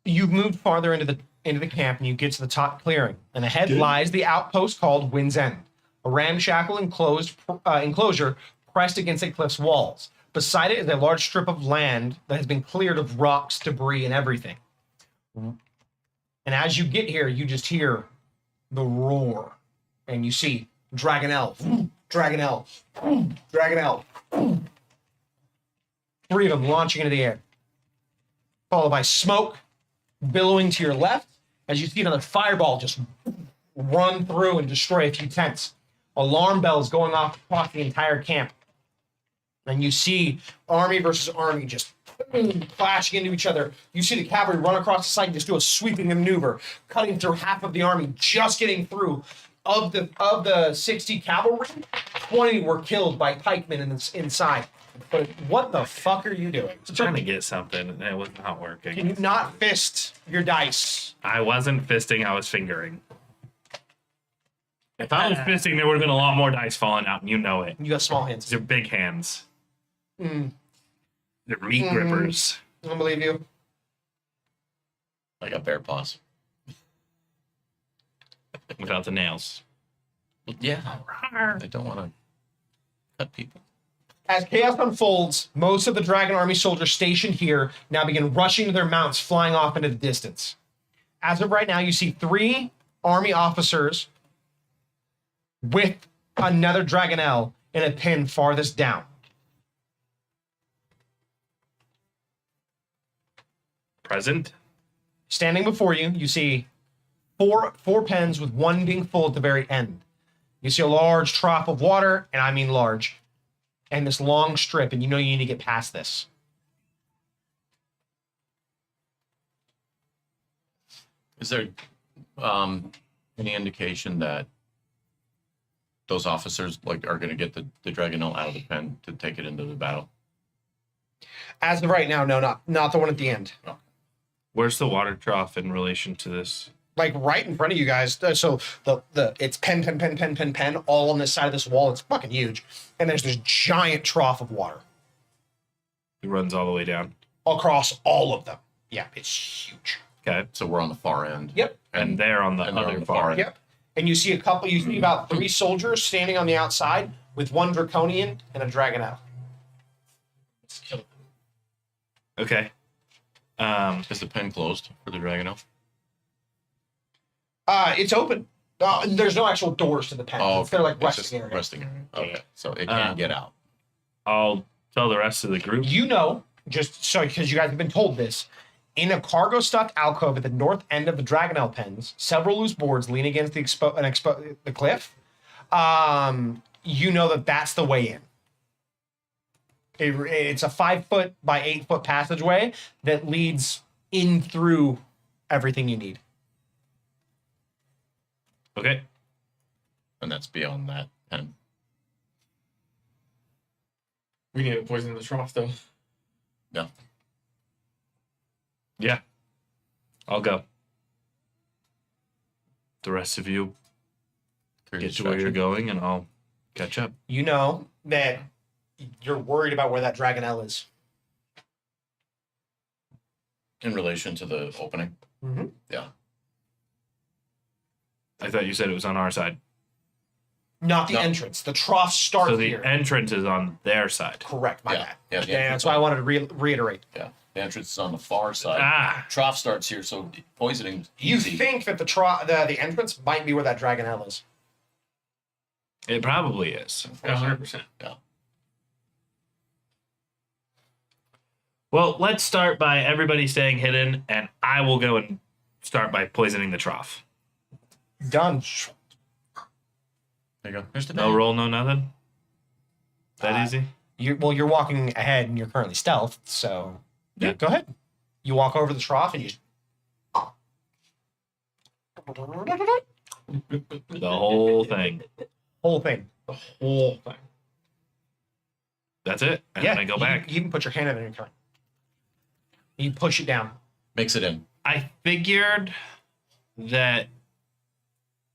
you've moved farther into the camp and you get to the top clearing. And ahead lies the outpost called Wind's End, a ramshackle enclosure pressed against a cliff's walls. Beside it is a large strip of land that has been cleared of rocks, debris, and everything. And as you get here, you just hear the roar. And you see Dragon Elf, Dragon Elf, Dragon Elf. 3 of them launching into the air. Followed by smoke billowing to your left as you see another fireball just run through and destroy a few tents. Alarm bells going off across the entire camp. And you see army versus army just clashing into each other. You see the cavalry run across the site and just do a sweeping maneuver, cutting through half of the army, just getting through. Of the 60 cavalry, 20 were killed by pikemen inside. But what the fuck are you doing? I was trying to get something, and it was not working. Can you not fist your dice? I wasn't fisting, I was fingering. If I was fisting, there would have been a lot more dice falling out, and you know it. You got small hands. These are big hands. Mm. They're meat grippers. I don't believe you. I got bear paws. Without the nails. Yeah. I don't want to cut people. As chaos unfolds, most of the Dragon Army soldiers stationed here now begin rushing to their mounts, flying off into the distance. As of right now, you see 3 army officers with another Dragonelle in a pen farthest down. Present. Standing before you, you see four pens with one being full at the very end. You see a large trough of water, and I mean large, and this long strip, and you know you need to get past this. Is there any indication that those officers like are going to get the Dragonelle out of the pen to take it into the battle? As of right now, no, not the one at the end. Where's the water trough in relation to this? Like right in front of you guys. So the it's pen, all on this side of this wall. It's fucking huge. And there's this giant trough of water It runs all the way down. across all of them. Yeah, it's huge. Okay. So we're on the far end. Yep. And they're on the And they're other on the far far end. Yep. And you see you see about 3 soldiers standing on the outside with 1 Draconian and a Dragonelle. Let's kill them. Okay. Is the pen closed for the Dragonelle? It's open. There's no actual doors to the pen. Oh, They're like it's just resting area. resting area. Okay, so it can't get out. I'll tell the rest of the group. You know, just so because you guys have been told this, in a cargo stuffed alcove at the north end of the Dragonelle pens, several loose boards lean against the cliff. You know that that's the way in. It's a 5 foot by 8 foot passageway that leads in through everything you need. Okay. And that's beyond that pen. We need to poison the trough, though. No. Yeah. I'll go. The rest of you Clear get to where you're distraction. going, and I'll catch up. You know that you're worried about where that Dragonelle is. In relation to the opening. Mm-hmm. Yeah. I thought you said it was on our side. Not the No. entrance. The trough starts So the here. entrance is on their side. Correct. My Yeah. bad. Yeah, the Yeah, entrance that's why I wanted to reiterate. Yeah. The entrance is on the far side. Ah, Trough starts here, so poisoning's You easy. think that the entrance might be where that Dragonelle is? it probably is. 100%. Well, let's start by everybody staying hidden, and I will go and start by poisoning the trough. Done. There you go. There's the No pen. roll, no nothing. That easy? You're walking ahead and you're currently stealthed, so Yeah. go ahead. You walk over the trough and you The whole thing. whole thing. The whole thing. That's it. And then I go back. You can put your hand in it anytime. You push it down. Mix it in. I figured that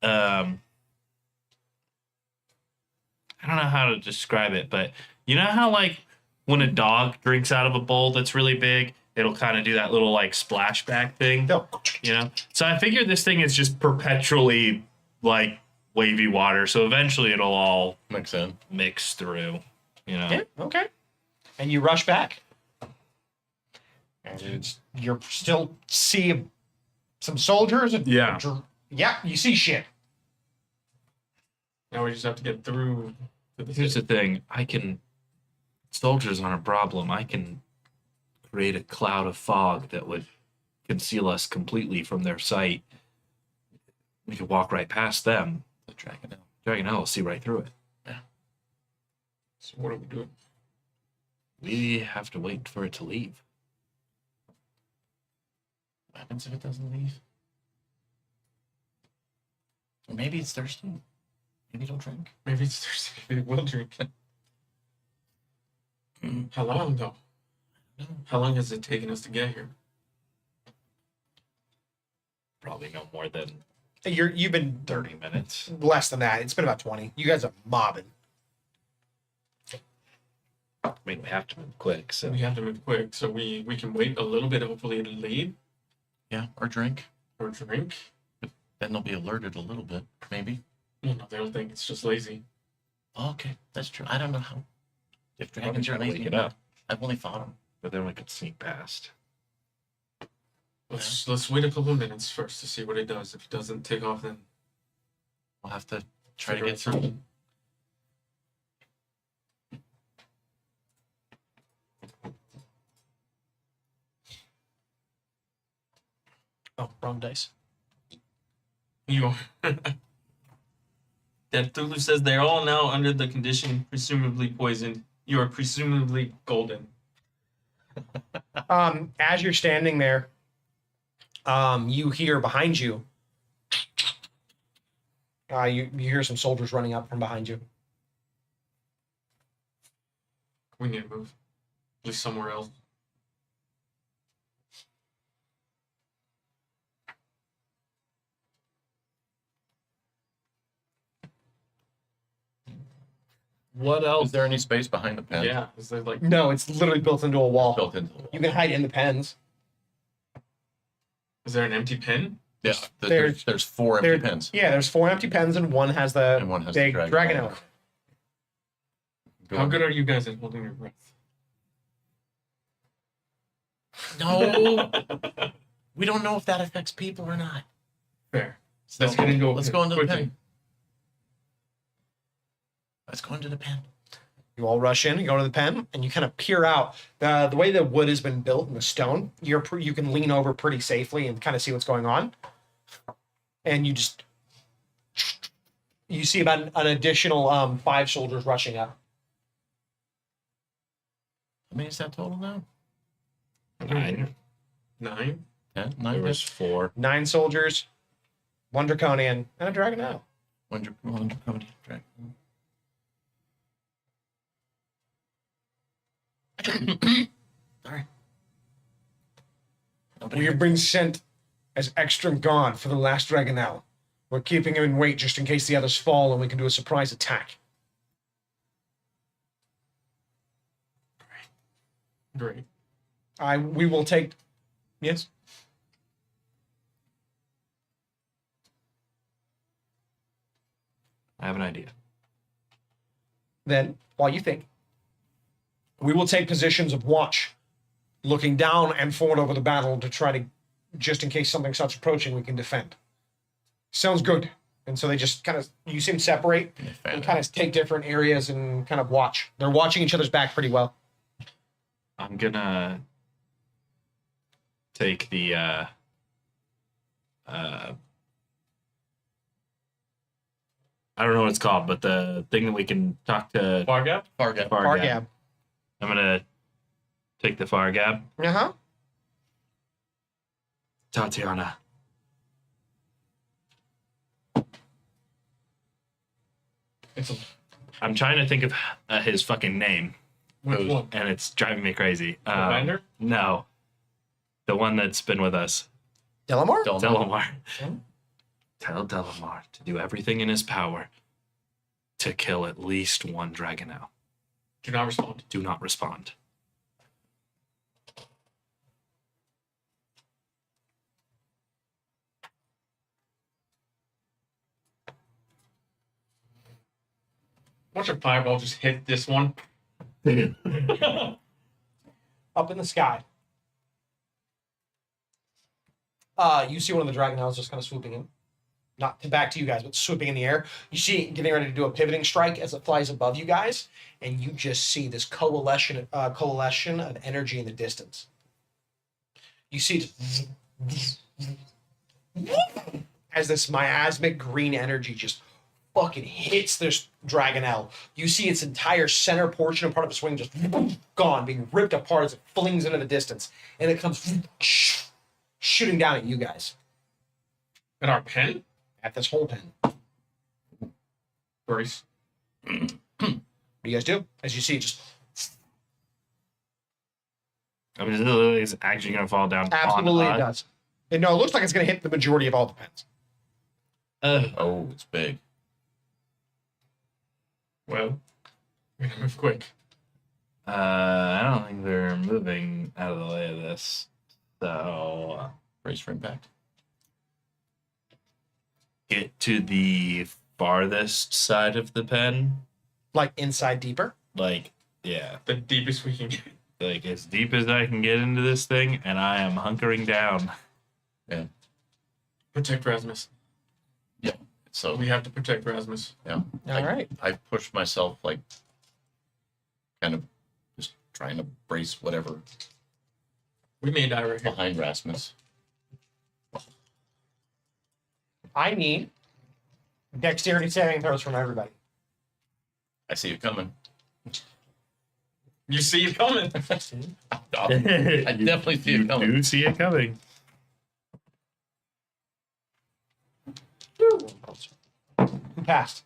I don't know how to describe it, but you know how like when a dog drinks out of a bowl that's really big, it'll kind of do that little like splashback thing, No. you know? So I figured this thing is just perpetually like wavy water, so eventually it'll all Mix in. mix through, you know? Yeah, okay. And you rush back. And you're still see some soldiers. And Yeah. Yeah, you see shit. Now we just have to get through to the Here's the thing, soldiers aren't a problem. I can create a cloud of fog that would conceal us completely from their sight. We could walk right past them. The Dragonelle. Dragonelle will see right through it. So what are we doing? We have to wait for it to leave. What happens if it doesn't leave? Or maybe it's thirsty. Maybe it'll drink. Maybe it's thirsty. Maybe it will drink. How long, though? How long has it taken us to get here? Probably no more than You've been 30 minutes. less than that. It's been about 20. You guys are mobbing. I mean, we have to move quick, so. We have to move quick, so we can wait a little bit. Hopefully it'll leave Yeah, or drink. or drink. Then they'll be alerted a little bit, maybe. No, they'll think it's just lazy. Oh, okay, that's true. I don't know how. If Probably dragons are trying to lazy, wake it up. I've only fought them. But then we could sneak past. Let's wait a couple of minutes first to see what it does. If it doesn't take off, then We'll have to try to figure get it through. wrong dice. You. That Thulu says they're all now under the condition presumably poisoned. You are presumably golden. As you're standing there, you hear behind you. You hear some soldiers running up from behind you. We need to move. At least somewhere else. What else? Is there any space behind the pen? Yeah. Is there like No, it's literally built into a wall. Built into the wall. You can hide in the pens. is there an empty pen? Yeah, there's 4 empty pens. Yeah, there's 4 empty pens and one has the And one has big the dragon elk. How good are you guys at holding your breath? No, we don't know if that affects people or not. Fair. So Let's get into it let's go into the quickly. pen. Let's go into the pen. You all rush in, you go to the pen, and you kind of peer out. The way the wood has been built and the stone, you can lean over pretty safely and kind of see what's going on. And you see about an additional 5 soldiers rushing up. How many is that total now? 9. 9? 10? There 9? was 4. 9 soldiers, 1 draconian, and a dragon elk. 100 dragon. Sorry. We have been sent as extra guard for the last dragon elk. We're keeping him in wait just in case the others fall and we can do a surprise attack. Great. We will take... Yes? I have an idea. Then, while you think, we will take positions of watch, looking down and forward over the battle to try to, just in case something starts approaching, we can defend. Sounds good. And so they just kind of, you see them separate and kind of take different areas and kind of watch. They're watching each other's back pretty well. I'm gonna take the I don't know what it's called, but the thing that we can talk to Far gap? Fargab. Fargab. I'm gonna take the Fargab. Uh-huh. Tatiana. I'm trying to think of his fucking name, Which one? and it's driving me crazy. Commander? No, the one that's been with us, Delamar? Delamar. Hmm? Tell Delamar to do everything in his power to kill at least 1 dragonel. Do not respond. Do not respond. Watch a fireball just hit this one. Up in the sky. You see one of the dragonels just kind of swooping in. Not back to you guys, but swooping in the air. You see it getting ready to do a pivoting strike as it flies above you guys, and you just see this coalition of energy in the distance. You see it as this miasmic green energy just fucking hits this dragonel. You see its entire center portion and part of its wing just gone, being ripped apart as it flings into the distance, and it comes shooting down at you guys. At our pen? At this whole pen. Brace. What do you guys do? As you see it just... I mean, literally is actually going to fall down. Absolutely on it does. And no, it looks like it's going to hit the majority of all the pens. Oh, it's big. Well, we're gonna move quick. I don't think they're moving out of the way of this. So Brace for impact. get to the farthest side of the pen. Like inside deeper. Like, yeah. The deepest we can get. Like as deep as I can get into this thing, and I am hunkering down. Yeah. Protect Rasmus. So We have to protect Rasmus. All right. I pushed myself like kind of just trying to brace whatever We may die right here. behind Rasmus. I need dexterity saving throws from everybody. I see it coming. You see it coming. I definitely see it coming. You do see it coming. Who passed?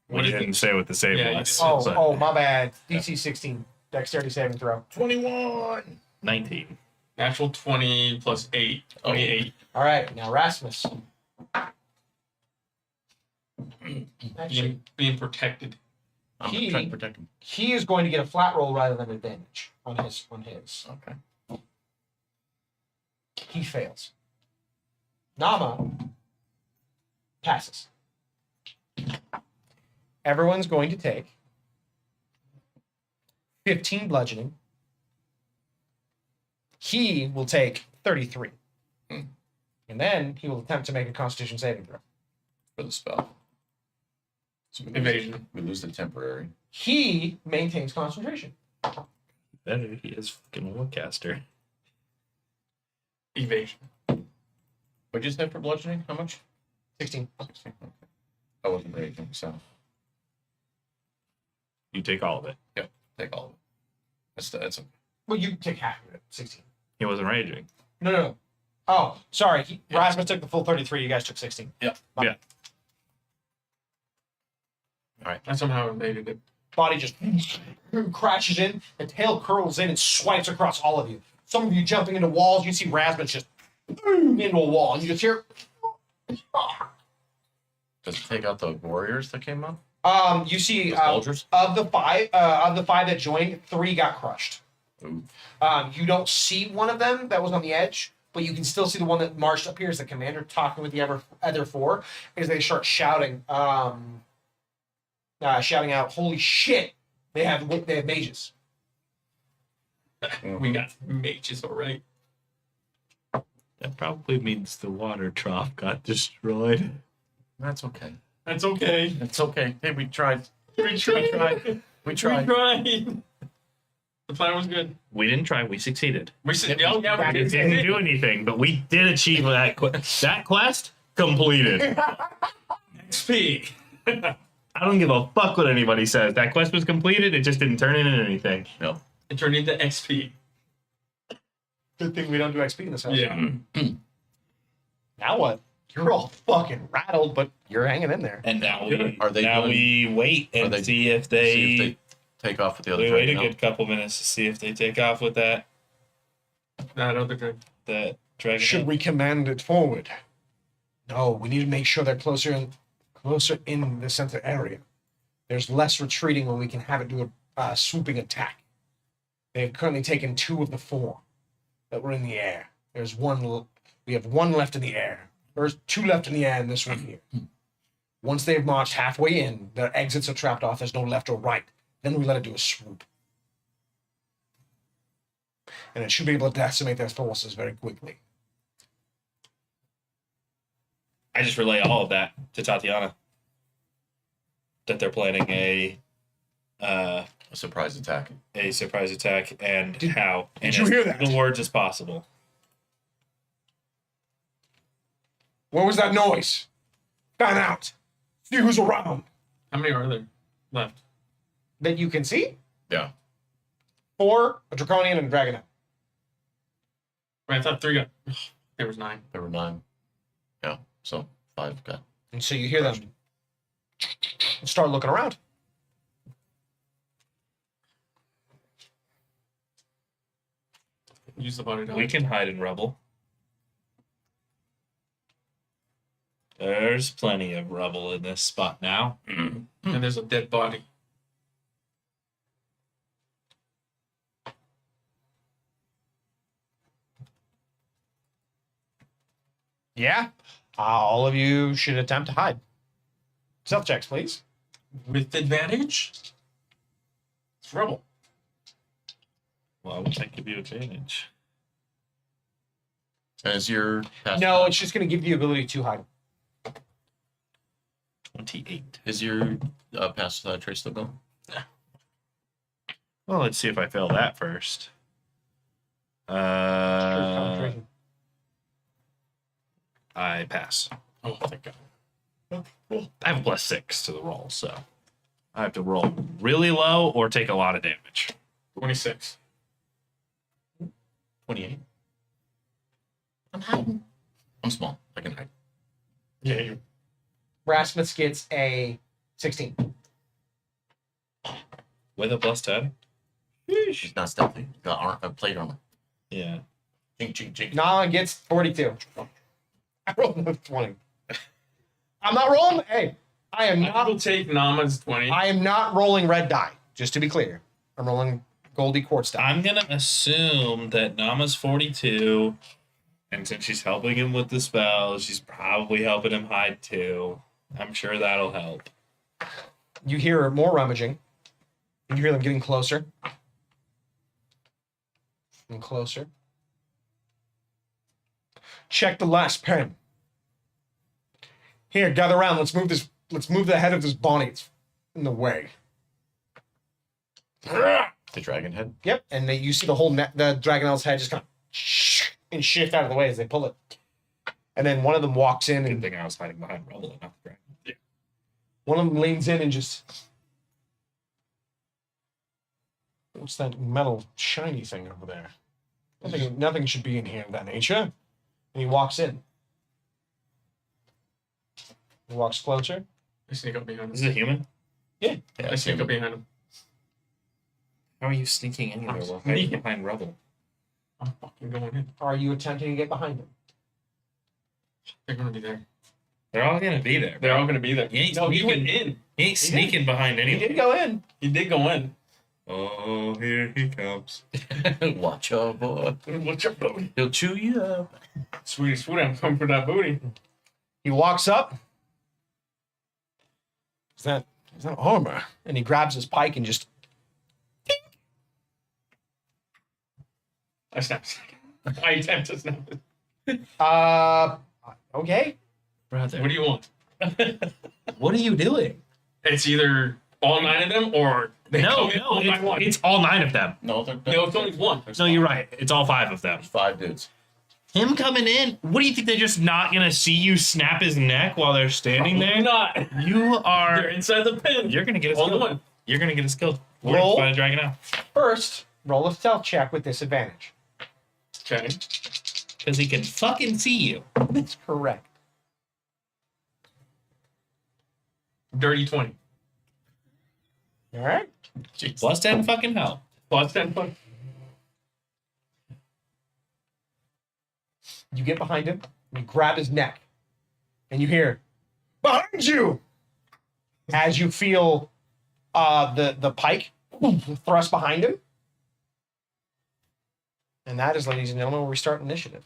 What We is didn't it? say what the save Yeah, you was. did. Oh, my bad. DC 16. Dexterity saving throw. 21. 19. Natural 20 plus 8. 28. All right, now Rasmus. Actually, Being protected. I'm gonna try to protect him. he is going to get a flat roll rather than advantage on his. Okay. He fails. Nama passes. Everyone's going to take 15 bludgeoning. He will take 33. Hmm. And then he will attempt to make a Constitution saving throw. For the spell. So we Evasion. We lose the temporary. He maintains concentration. Better, he is fucking Warcaster. Evasion. What'd you say for bludgeoning? How much? 16. 16. Okay. I wasn't raging, so You take all of it. take all of it. That's okay. Well, you take half of it. 16. He wasn't raging. No. Oh, sorry. Yeah. Rasmus took the full 33. You guys took 16. Yeah. My Yeah. I somehow evaded it. body just crashes in, the tail curls in and swipes across all of you. Some of you jumping into walls, you see Rasmus just boom into a wall, and you just hear. Does it take out the warriors that came up? You see The soldiers? of the five that joined, 3 got crushed. Ooh. You don't see one of them that was on the edge, but you can still see the one that marched up here as the commander talking with the other 4 as they start shouting. Shouting out, "Holy shit! They have mages." We got mages, all right. That probably means the water trough got destroyed. That's okay. That's okay. It's okay. Hey, we tried. We tried. We We tried. tried. The plan was good. We didn't try, we succeeded. We said, oh, yeah, we We did. didn't do anything, but we did achieve that that quest completed. XP. I don't give a fuck what anybody says. That quest was completed, it just didn't turn into anything. No. It turned into XP. Good thing we don't do XP in this house. Yeah. Now what? You're all fucking rattled, but you're hanging in there. And now we wait and see if they, See if they take off with the other we wait a dragon. good couple minutes to see if they take off with that That other good. dragon. Should we command it forward? No, we need to make sure they're closer in the center area. There's less retreating when we can have it do a swooping attack. They've currently taken 2 of the 4 that were in the air. There's one. We have 1 left in the air. There's 2 left in the air, and this one here. Once they've marched halfway in, their exits are trapped off. There's no left or right. Then we let it do a swoop, and it should be able to decimate their forces very quickly. I just relay all of that to Tatiana. That they're planning a surprise attack. surprise attack and how. Did in you as hear that? little words as possible. What was that noise? Fan out. See who's around. How many are there left? That you can see? Yeah. 4, a draconian, and a dragonette. Wait, I thought 3 got. There was 9. There were 9. Yeah. So 5 got. And so you hear them start looking around. Use the body dog. We can hide in rubble. There's plenty of rubble in this spot now. And there's a dead body. Yeah. All of you should attempt to hide. Stealth checks, please. With advantage? It's rubble. Well, I would think give you advantage. As your No, it's just going to give you the ability to hide. 28. Is your pass without trace still going? Well, let's see if I fail that first. I pass. Oh, thank God. I have a +6 to the roll, so I have to roll really low or take a lot of damage. 26. 28. I'm hiding. I'm small. I can hide. Yeah, you. Rasmus gets a 16. With a +10? She's not stealthy. Got plate armor. Yeah. Chink, chink, chink. Nala gets 42. I rolled another 20. I'm not rolling. Hey, I am I will not. take Nama's 20. I am not rolling red die. Just to be clear, I'm rolling Goldie quartz die. I'm gonna assume that Nama's 42, and since she's helping him with the spell, she's probably helping him hide too. I'm sure that'll help. You hear more rummaging, and you hear them getting closer and closer. Check the last pen. Here, gather around. Let's move this. Let's move the head of this Bonnie. It's in the way. The dragon head. Yep, and you see the whole the Dragonel's head just kind of and shift out of the way as they pull it. And then one of them walks in, Good and thing I was hiding behind rubble and not the dragon. one of them leans in and just. What's that metal shiny thing over there? Nothing should be in here of that nature. And he walks in. He walks closer. I sneak up behind Is him. it human? Yeah, I sneak up behind him. How are you sneaking anywhere I'm while hiding sneaking. behind rubble? I'm fucking going in. Are you attempting to get behind him? They're gonna be there. They're all gonna be there. They're all gonna be there. He ain't No, he sneaking. went in. He ain't sneaking behind He anyone. did go in. He did go in. Oh, here he comes. Watch out, boy. What's your booty? He'll chew you up. Sweetie, sweetie, I'm coming for that booty. He walks up. Is that armor? And he grabs his pike and just. I snap. I attempt to snap it. Okay. Brother, What do you want? what are you doing? It's either all 9 of them or they come in one by one. It's all 9 of them. No, No, it's only one. No, you're right. It's all 5 of them. There's 5 dudes. Him coming in. What do you think? They're just not gonna see you snap his neck while they're standing They're there? not. You They're are. inside the pen. You're gonna get us Only killed. one. You're gonna get us killed. We're Roll. gonna fight a dragon now First, roll a stealth check with disadvantage. Okay. because he can fucking see you. That's correct. Dirty 20. All right. Jeez. +10 fucking help. Plus 10 points. You get behind him, and you grab his neck, and you hear, "Behind you!" As you feel the pike thrust behind him. And that is, ladies and gentlemen, where we start initiative.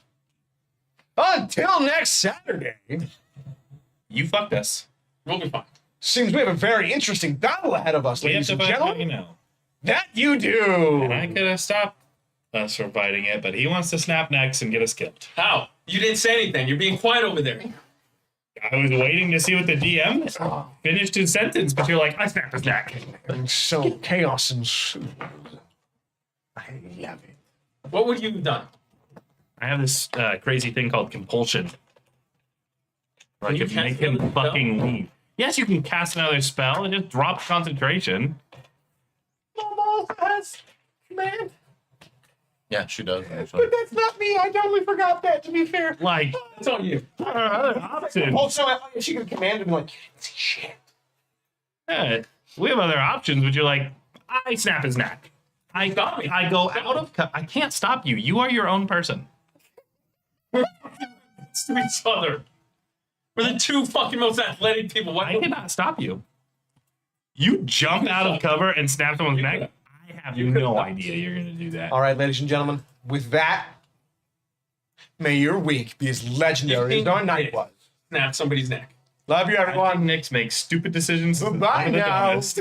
Until next Saturday, You fucked us. We'll be fine. seems we have a very interesting battle ahead of us, We have ladies to and fight gentlemen. dragon now. That you do. And I could have stopped us from fighting it, but he wants to snap necks and get us killed. How? You didn't say anything. You're being quiet over there. I was waiting to see what the DM finished his sentence, but you're like, I snapped his neck. And so chaos ensues. I love it. What would you have done? I have this crazy thing called compulsion. Where I Can you could cast make him another spell? fucking leave. Yes, you can cast another spell and just drop concentration. Mama has command, Yeah, she does, actually. but that's not me. I totally forgot that, to be fair. Like, That's on you. there are other options. Also, she could command him like, you didn't see shit. Yeah, we have other options, but you're like, I snap his neck. Stop me. I go out of. I can't stop you. You are your own person. It's to each other. We're the two fucking most athletic people. What? I cannot stop you. You jump out of cover and snap someone's neck. I have no idea you're gonna do that. All right, ladies and gentlemen, with that, may your week be as legendary as our night was. Snap somebody's neck. Love you, I think everyone. Knicks make stupid decisions. Goodbye I'm the now. dumbest.